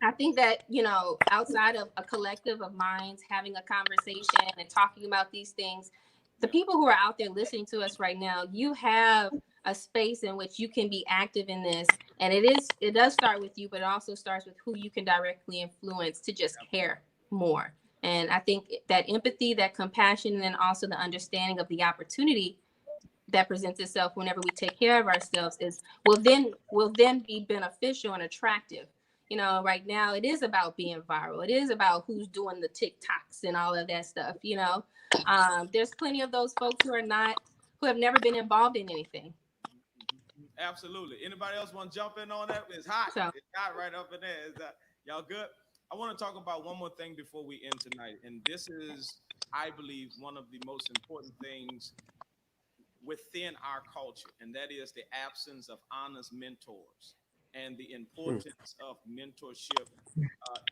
[SPEAKER 2] I think that, you know, outside of a collective of minds having a conversation and talking about these things, the people who are out there listening to us right now, you have a space in which you can be active in this. And it does start with you, but it also starts with who you can directly influence to just care more. And I think that empathy, that compassion, and then also the understanding of the opportunity that presents itself whenever we take care of ourselves will then be beneficial and attractive. You know, right now it is about being viral. It is about who's doing the TikToks and all of that stuff. You know, there's plenty of those folks who have never been involved in anything.
[SPEAKER 1] Absolutely. Anybody else want to jump in on that? It's hot.
[SPEAKER 2] So,
[SPEAKER 1] It's hot right up in there. Is that y'all good? I want to talk about one more thing before we end tonight. And this is, I believe, one of the most important things within our culture, and that is the absence of honest mentors and the importance of mentorship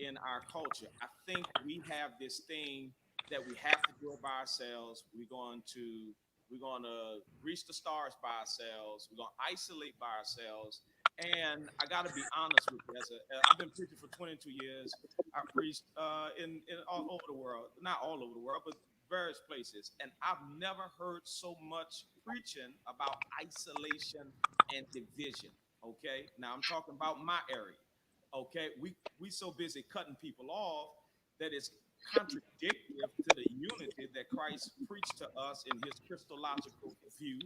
[SPEAKER 1] in our culture. I think we have this thing that we have to do it by ourselves. We're going to reach the stars by ourselves. We're going to isolate by ourselves. And I got to be honest with you. I've been preaching for 22 years. I preached in all over the world, not all over the world, but various places. And I've never heard so much preaching about isolation and division. Okay. Now I'm talking about my area. Okay. We so busy cutting people off that it's contradictory to the unity that Christ preached to us in his Christological view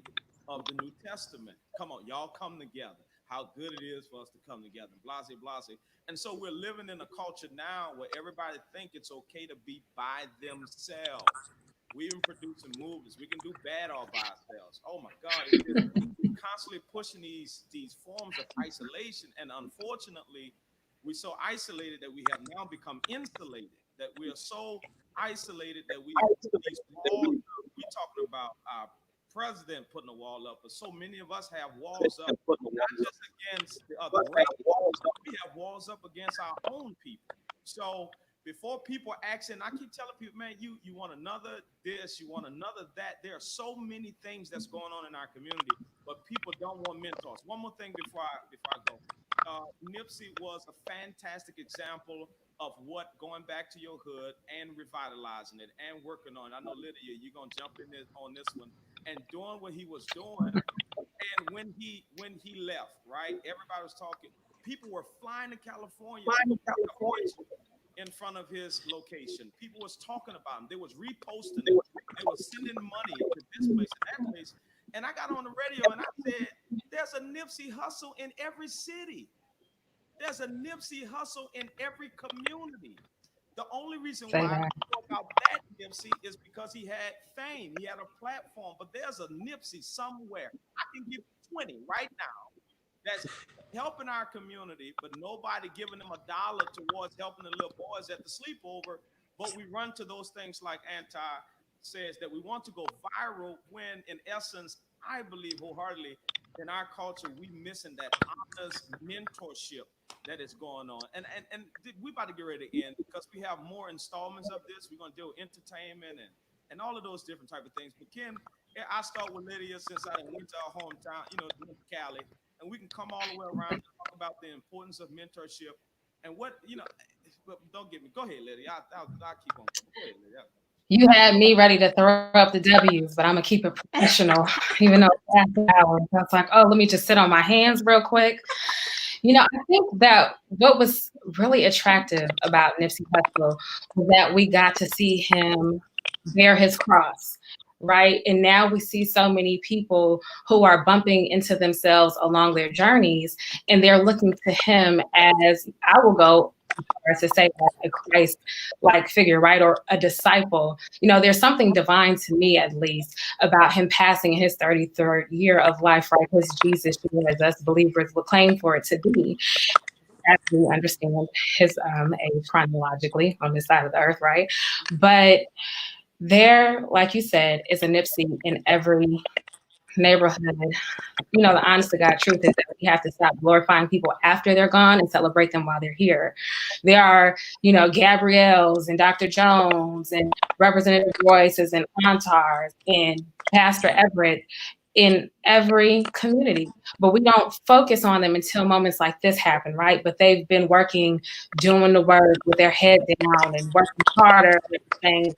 [SPEAKER 1] of the New Testament. Come on, y'all, come together. How good it is for us to come together. Blase, blase. And so we're living in a culture now where everybody think it's okay to be by themselves. We even producing movies. We can do bad all by ourselves. Oh my God. We're constantly pushing these forms of isolation. And unfortunately, we're so isolated that we have now become insulated, that we are so isolated that we talking about our president putting a wall up, but so many of us have walls up, not just against the other race, we have walls up against our own people. So before people asking, I keep telling people, man, you want another this, you want another that. There are so many things that's going on in our community, but people don't want mentors. One more thing before I go. Nipsey was a fantastic example of what going back to your hood and revitalizing it and working on it. I know, Lydia, you're going to jump in on this one. and doing what he was doing. And when he left, right, everybody was talking. People were flying to California to go take a picture in front of his location. People was talking about him. They was reposting it. They was sending money to this place and that place. And I got on the radio and I said, there's a Nipsey Hussle in every city. There's a Nipsey Hussle in every community. The only reason why I know about that Nipsey is because he had fame. He had a platform. But there's a Nipsey somewhere. I can give 20 right now that's helping our community, but nobody giving them $1 towards helping the little boys at the sleepover. But we run to those things like Anti says that we want to go viral when, in essence, I believe wholeheartedly in our culture, we missing that honest mentorship that is going on. And we about to get ready to end because we have more installments of this. We're going to deal with entertainment and all of those different type of things. But Ken, I start with Lydia since I went to our hometown, Cali, and we can come all the way around and talk about the importance of mentorship and what, don't get me. Go ahead, Lydia. I'll keep on. Go ahead, Lydia.
[SPEAKER 4] You had me ready to throw up the W's, but I'm gonna keep it professional, even though it's after hours. I was like, oh, let me just sit on my hands real quick. I think that what was really attractive about Nipsey Hussle was that we got to see him bear his cross, right? And now we see so many people who are bumping into themselves along their journeys, and they're looking to him as, I will go to say, a Christ-like figure, right? Or a disciple. There's something divine to me, at least, about him passing his 33rd year of life, right? His Jesus, as us believers would claim for it to be. As we understand his age chronologically on this side of the earth, right? But there, like you said, is a Nipsey in every neighborhood. The honest to God truth is that we have to stop glorifying people after they're gone and celebrate them while they're here. There are, Gabrielles and Dr. Jones and Representative Royces and Antars and Pastor Everett in every community, but we don't focus on them until moments like this happen, right? But they've been working, doing the work with their head down and working harder in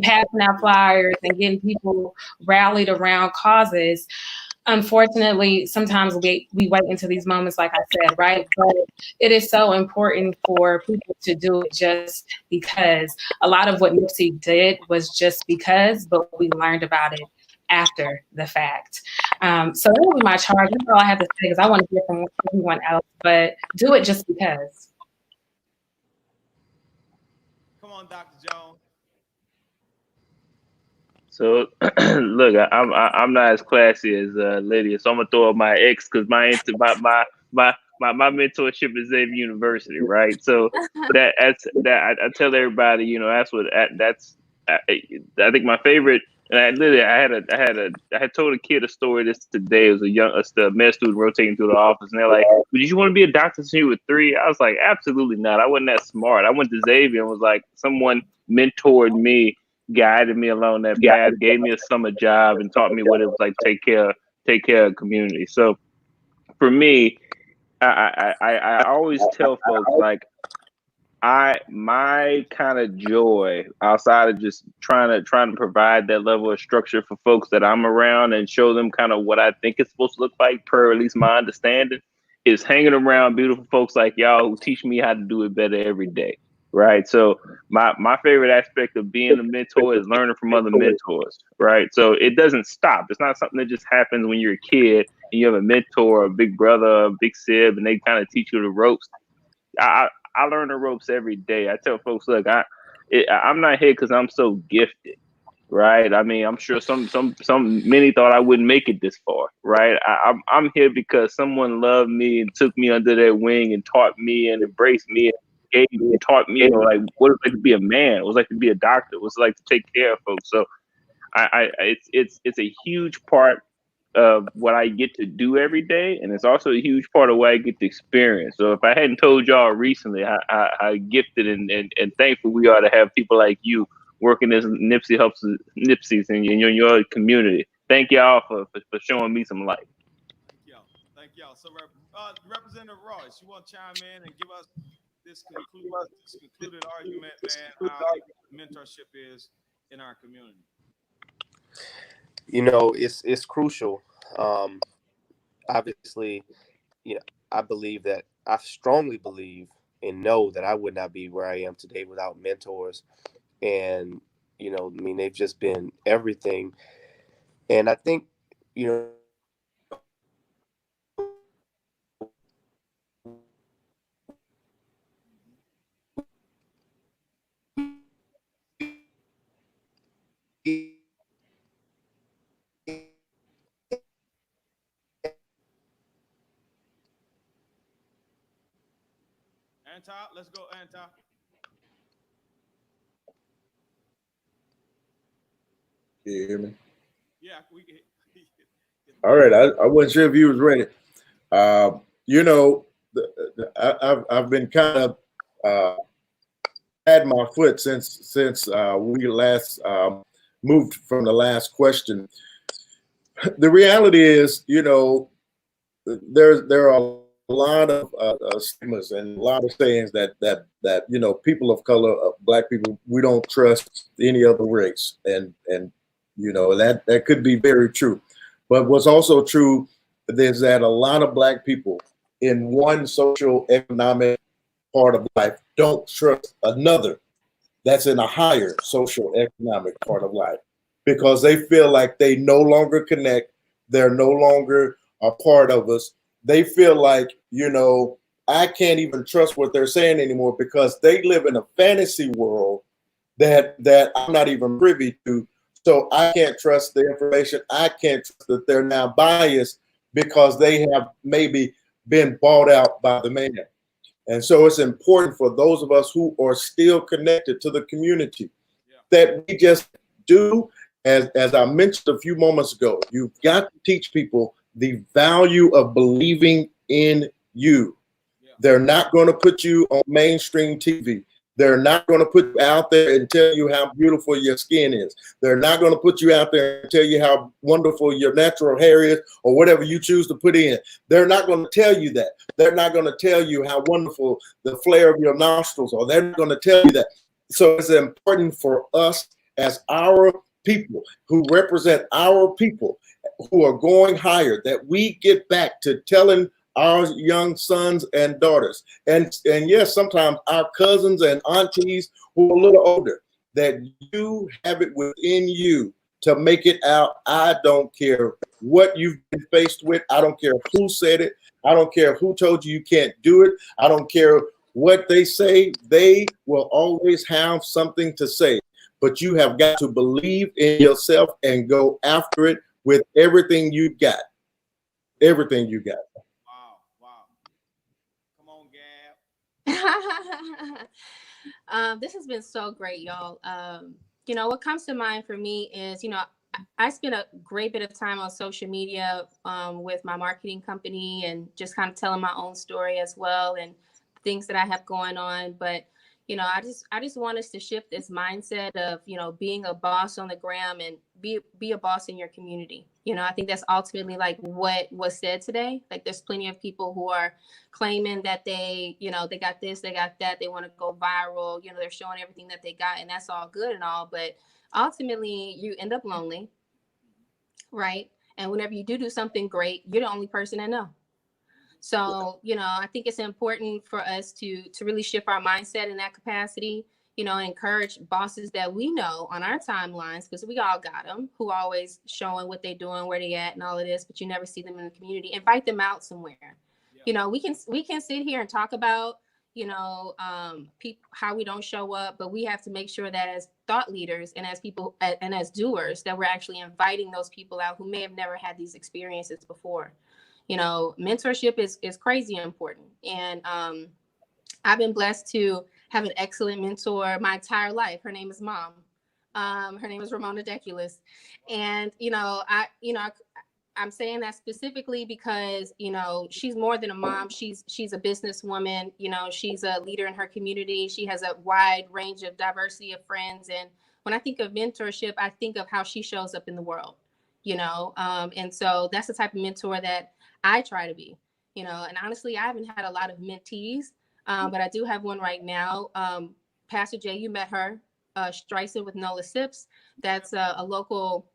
[SPEAKER 4] passing out flyers and getting people rallied around causes. Unfortunately, sometimes we wait until these moments, like I said, right? But it is so important for people to do it just because. A lot of what Nipsey did was just because, but we learned about it after the fact. So that would be my charge. That's all I have to say because I want to hear from everyone else, but do it just because.
[SPEAKER 1] Come on, Dr. Jones.
[SPEAKER 5] So look, I'm not as classy as Lydia, so I'm gonna throw up my ex because my mentorship is Xavier University, right? So I tell everybody, I think my favorite. And I had told a kid a story this today. It was a med student rotating through the office, and they're like, "Did you want to be a doctor since you were 3?" I was like, "Absolutely not. I wasn't that smart." I went to Xavier and was like, someone mentored me, guided me along that path, gave me a summer job, and taught me what it was like to take care of community. So for me, I always tell folks like, my kind of joy outside of just trying to provide that level of structure for folks that I'm around and show them kind of what I think it's supposed to look like per at least my understanding is hanging around beautiful folks like y'all who teach me how to do it better every day. Right. So my favorite aspect of being a mentor is learning from other mentors. Right. So it doesn't stop. It's not something that just happens when you're a kid and you have a mentor, a big brother, a big sib, and they kind of teach you the ropes. I learn the ropes every day. I tell folks, look, I'm not here because I'm so gifted, right? I mean, I'm sure some many thought I wouldn't make it this far, right? I'm here because someone loved me and took me under their wing and taught me and embraced me and gave me and taught me, like what it's like to be a man, what it's like to be a doctor, what it's like to take care of folks. So it's a huge part of what I get to do every day, and it's also a huge part of what I get to experience. So if I hadn't told y'all recently how gifted and thankful we are to have people like you working as Nipseys in your community, thank y'all for showing me some light.
[SPEAKER 1] Thank y'all. So Representative Royce, you want to chime in and give us this concluded argument, man, how mentorship is in our community?
[SPEAKER 7] You know, it's crucial. Obviously, you know, I strongly believe and know that I would not be where I am today without mentors. And, you know, I mean, they've just been everything. And I think, you know,
[SPEAKER 1] Anti, let's go, Anti.
[SPEAKER 3] Can you hear me?
[SPEAKER 1] Yeah, we.
[SPEAKER 3] All right, I wasn't sure if you was ready. You know, I've been kind of had my foot since we last moved from the last question. The reality is, you know, there are a lot of stigmas and a lot of sayings that you know, people of color, black people, we don't trust any other race, and you know, that could be very true. But what's also true is that a lot of black people in one social economic part of life don't trust another that's in a higher social economic part of life, because they feel like they no longer connect, they're no longer a part of us. They feel like, you know, I can't even trust what they're saying anymore because they live in a fantasy world that I'm not even privy to. So I can't trust the information. I can't trust that they're now biased because they have maybe been bought out by the man. And so it's important for those of us who are still connected to the community that we just do, as I mentioned a few moments ago, you've got to teach people the value of believing in you. They're not going to put you on mainstream TV. They're not going to put you out there and tell you how beautiful your skin is. They're not going to put you out there and tell you how wonderful your natural hair is or whatever you choose to put in. They're not going to tell you that. They're not going to tell you how wonderful the flare of your nostrils are. They're not going to tell you that. So it's important for us as our people who represent our people who are going higher that we get back to telling our young sons and daughters, and yes, sometimes our cousins and aunties who are a little older, that you have it within you to make it out. I don't care what you've been faced with. I don't care who said it. I don't care who told you you can't do it. I don't care what they say. They will always have something to say, but you have got to believe in yourself and go after it with everything you got. Everything you got.
[SPEAKER 2] This has been so great, y'all. You know, what comes to mind for me is, you know, I spent a great bit of time on social media with my marketing company and just kind of telling my own story as well and things that I have going on. But, you know, I just want us to shift this mindset of, you know, being a boss on the gram and be a boss in your community. You know, I think that's ultimately like what was said today. Like there's plenty of people who are claiming that they, you know, they got this, they got that, they want to go viral, you know, they're showing everything that they got, and that's all good and all, but ultimately you end up lonely, right? And whenever you do something great, you're the only person that know. So, you know, I think it's important for us to really shift our mindset in that capacity, you know, encourage bosses that we know on our timelines, because we all got them, who are always showing what they're doing, where they at and all of this, but you never see them in the community. Invite them out somewhere. Yeah. You know, we can sit here and talk about, you know, how we don't show up, but we have to make sure that as thought leaders and as people and as doers, that we're actually inviting those people out who may have never had these experiences before. You know, mentorship is crazy important. And I've been blessed to have an excellent mentor my entire life. Her name is Mom. Her name is Ramona Deculus. And, you know, I'm saying that specifically because, you know, she's more than a mom. She's a businesswoman. You know, she's a leader in her community. She has a wide range of diversity of friends. And when I think of mentorship, I think of how she shows up in the world, you know. And so that's the type of mentor that I try to be, you know. And honestly, I haven't had a lot of mentees, but I do have one right now. Pastor Jay, you met her, Streisand with Nola Sips. That's a local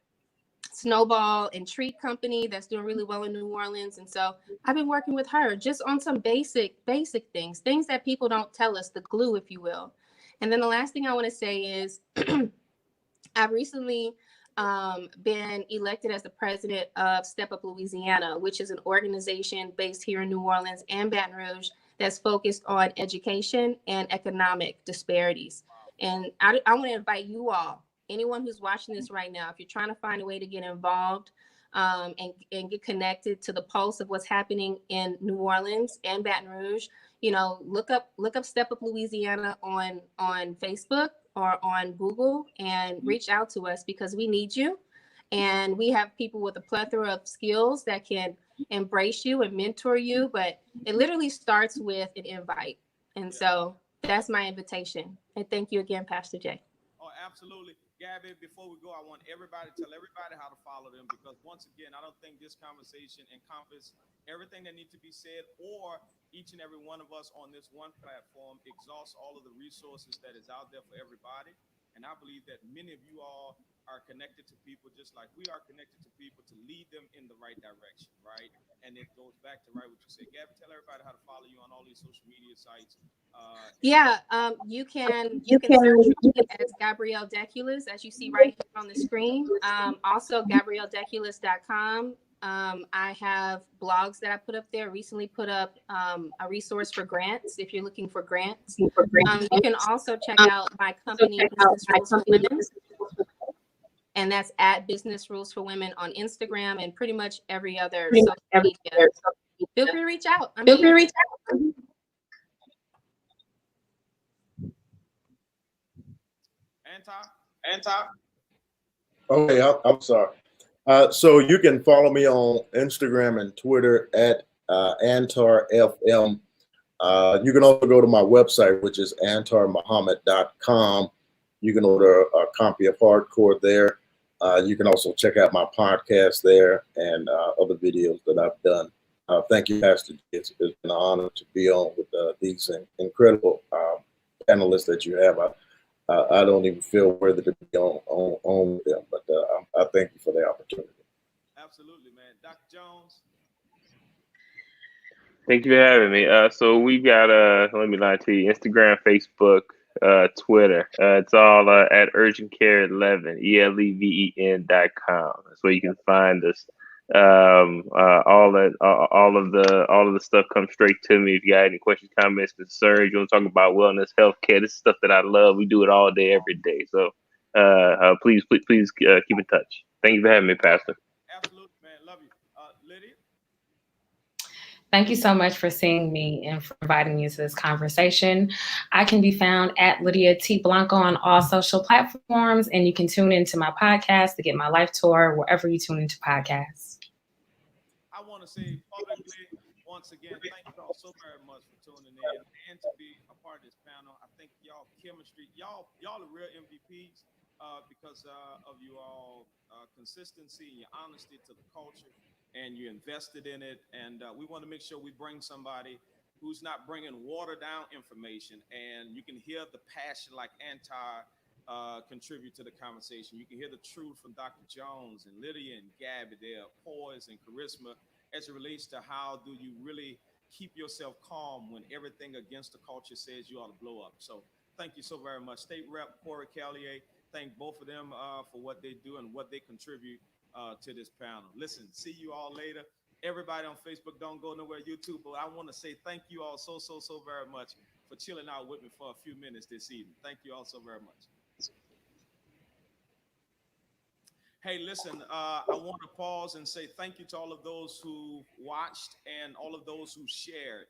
[SPEAKER 2] Snowball and Treat Company that's doing really well in New Orleans. And so I've been working with her just on some basic things that people don't tell us, the glue, if you will. And then the last thing I want to say is I've recently been elected as the president of Step Up Louisiana, which is an organization based here in New Orleans and Baton Rouge that's focused on education and economic disparities. And I want to invite you all, anyone who's watching this right now, if you're trying to find a way to get involved and get connected to the pulse of what's happening in New Orleans and Baton Rouge, you know, look up Step Up Louisiana on Facebook or on Google and reach out to us because we need you. And we have people with a plethora of skills that can embrace you and mentor you, but it literally starts with an invite. And so that's my invitation. And thank you again, Pastor Jay.
[SPEAKER 1] Oh, absolutely. Gabby, before we go, I want everybody to tell everybody how to follow them, because once again, I don't think this conversation encompasses everything that needs to be said, or each and every one of us on this one platform exhausts all of the resources that is out there for everybody. And I believe that many of you all are connected to people just like we are connected to people to lead them in the right direction, right? And it goes back to what you said. Gabby, tell everybody how to follow you on all these social media sites.
[SPEAKER 2] You can search me as Gabrielle Deculis, as you see right here on the screen. Also, GabrielleDeculis.com. I have blogs that I put up there. Recently put up a resource for grants if you're looking for grants. You can also check out my company, Business Rules for Women. And that's at Business Rules for Women on Instagram and pretty much every other social media. Feel free to reach out.
[SPEAKER 1] Antar.
[SPEAKER 3] Okay, I'm sorry. So you can follow me on Instagram and Twitter at AntarFM. You can also go to my website, which is antarmuhammad.com. You can order a copy of Hardcore there. You can also check out my podcast there and other videos that I've done. Thank you, Pastor. It's been an honor to be on with these incredible panelists that you have. I don't even feel worthy to be on with them, but I thank you for the opportunity.
[SPEAKER 1] Absolutely, man. Dr. Jones.
[SPEAKER 5] Thank you for having me. So we got let me lie to you, Instagram, Facebook, Twitter. It's all at Urgent Care 11, ELEVEN.com. That's where you can find us. All of the stuff comes straight to me. If you got any questions, comments, concerns, you want to talk about wellness, healthcare, this is stuff that I love. We do it all day, every day. So please keep in touch. Thank you for having me, Pastor.
[SPEAKER 1] Absolutely, man. Love you. Lydia?
[SPEAKER 4] Thank you so much for seeing me and for inviting me to this conversation. I can be found at Lydia T. Blanco on all social platforms, and you can tune into my podcast, The Get My Life Tour, wherever you tune into podcasts.
[SPEAKER 1] I want to say publicly, once again, thank you all so very much for tuning in and to be a part of this panel. I think y'all chemistry, y'all are real MVPs because of you all consistency and your honesty to the culture, and you invested in it. And we want to make sure we bring somebody who's not bringing watered down information, and you can hear the passion like Antar contribute to the conversation. You can hear the truth from Dr. Jones and Lydia and Gabby, their poise and charisma as it relates to how do you really keep yourself calm when everything against the culture says you ought to blow up. So thank you so very much. State Rep Corey Callier, thank both of them for what they do and what they contribute to this panel. Listen, see you all later. Everybody on Facebook, don't go nowhere, YouTube, but I want to say thank you all so very much for chilling out with me for a few minutes this evening. Thank you all so very much. Hey, listen, I want to pause and say thank you to all of those who watched and all of those who shared.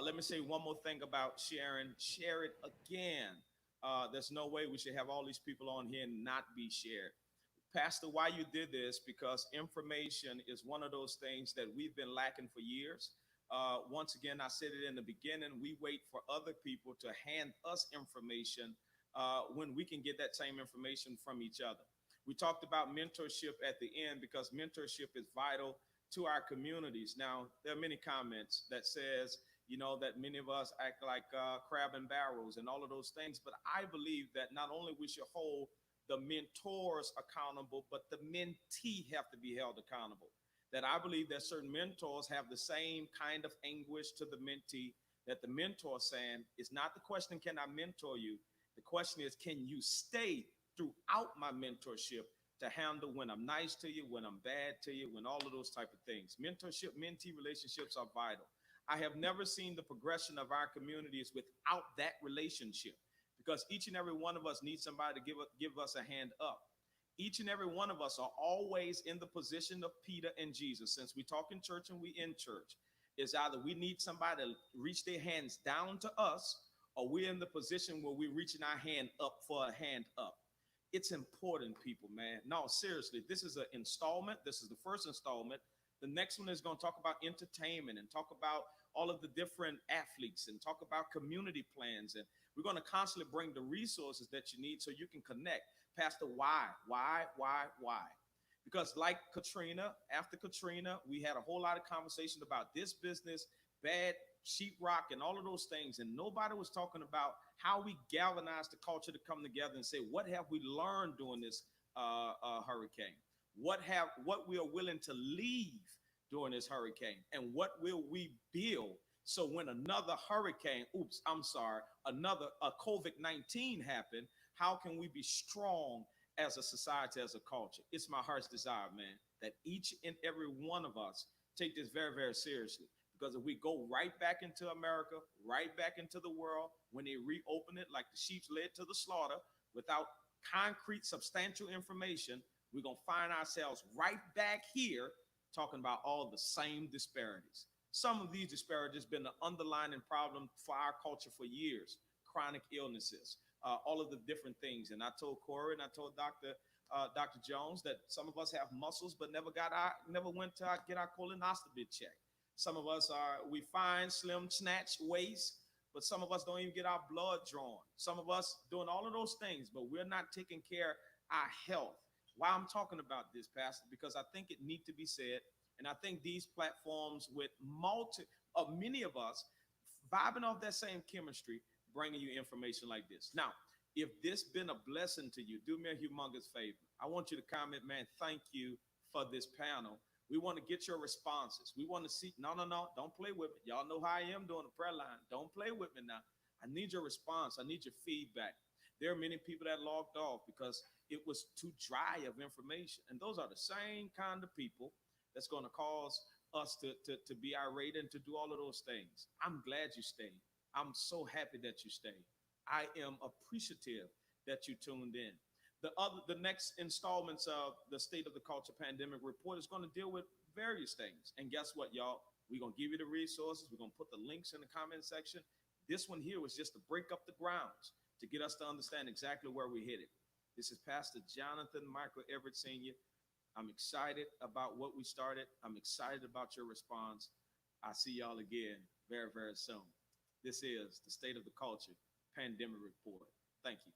[SPEAKER 1] Let me say one more thing about sharing. Share it again. There's no way we should have all these people on here and not be shared. Pastor, why you did this? Because information is one of those things that we've been lacking for years. Once again, I said it in the beginning, we wait for other people to hand us information when we can get that same information from each other. We talked about mentorship at the end because mentorship is vital to our communities. Now, there are many comments that says, you know, that many of us act like crab and barrels and all of those things. But I believe that not only we should hold the mentors accountable, but the mentee have to be held accountable. That I believe that certain mentors have the same kind of anguish to the mentee, that the mentor saying, it's not the question, can I mentor you? The question is, can you stay throughout my mentorship to handle when I'm nice to you, when I'm bad to you, when all of those type of things. Mentorship, mentee relationships are vital. I have never seen the progression of our communities without that relationship, because each and every one of us needs somebody to give us a hand up. Each and every one of us are always in the position of Peter and Jesus. Since we talk in church and we in church, is either we need somebody to reach their hands down to us, or we're in the position where we're reaching our hand up for a hand up. It's important, people, man. No, seriously, this is an installment. This is the first installment. The next one is going to talk about entertainment and talk about all of the different athletes and talk about community plans. And we're going to constantly bring the resources that you need so you can connect. Pastor, why? Because like Katrina, after Katrina, we had a whole lot of conversation about this business, bad sheetrock, and all of those things. And nobody was talking about how we galvanize the culture to come together and say, what have we learned during this hurricane? What we are willing to leave during this hurricane, and what will we build so when another hurricane, another COVID-19 happen, how can we be strong as a society, as a culture? It's my heart's desire, man, that each and every one of us take this very, very seriously. Because if we go right back into America, right back into the world, when they reopen it like the sheep led to the slaughter without concrete, substantial information, we're going to find ourselves right back here talking about all the same disparities. Some of these disparities have been the underlying problem for our culture for years. Chronic illnesses, all of the different things. And I told Corey and I told Dr. Jones that some of us have muscles but never went to get our colonoscopy checked. Some of us we find slim snatch waist, but some of us don't even get our blood drawn. Some of us doing all of those things, but we're not taking care of our health. Why I'm talking about this, Pastor, because I think it needs to be said. And I think these platforms with many of us vibing off that same chemistry, bringing you information like this. Now, if this been a blessing to you, do me a humongous favor. I want you to comment, man, thank you for this panel. We want to get your responses. We want to see, no, don't play with me. Y'all know how I am doing the prayer line. Don't play with me now. I need your response. I need your feedback. There are many people that logged off because it was too dry of information. And those are the same kind of people that's going to cause us to be irate and to do all of those things. I'm glad you stayed. I'm so happy that you stayed. I am appreciative that you tuned in. The next installments of the State of the Culture Pandemic Report is going to deal with various things. And guess what, y'all? We're going to give you the resources. We're going to put the links in the comment section. This one here was just to break up the grounds, to get us to understand exactly where we're headed. This is Pastor Jonathan Michael Everett Sr. I'm excited about what we started. I'm excited about your response. I'll see y'all again very, very soon. This is the State of the Culture Pandemic Report. Thank you.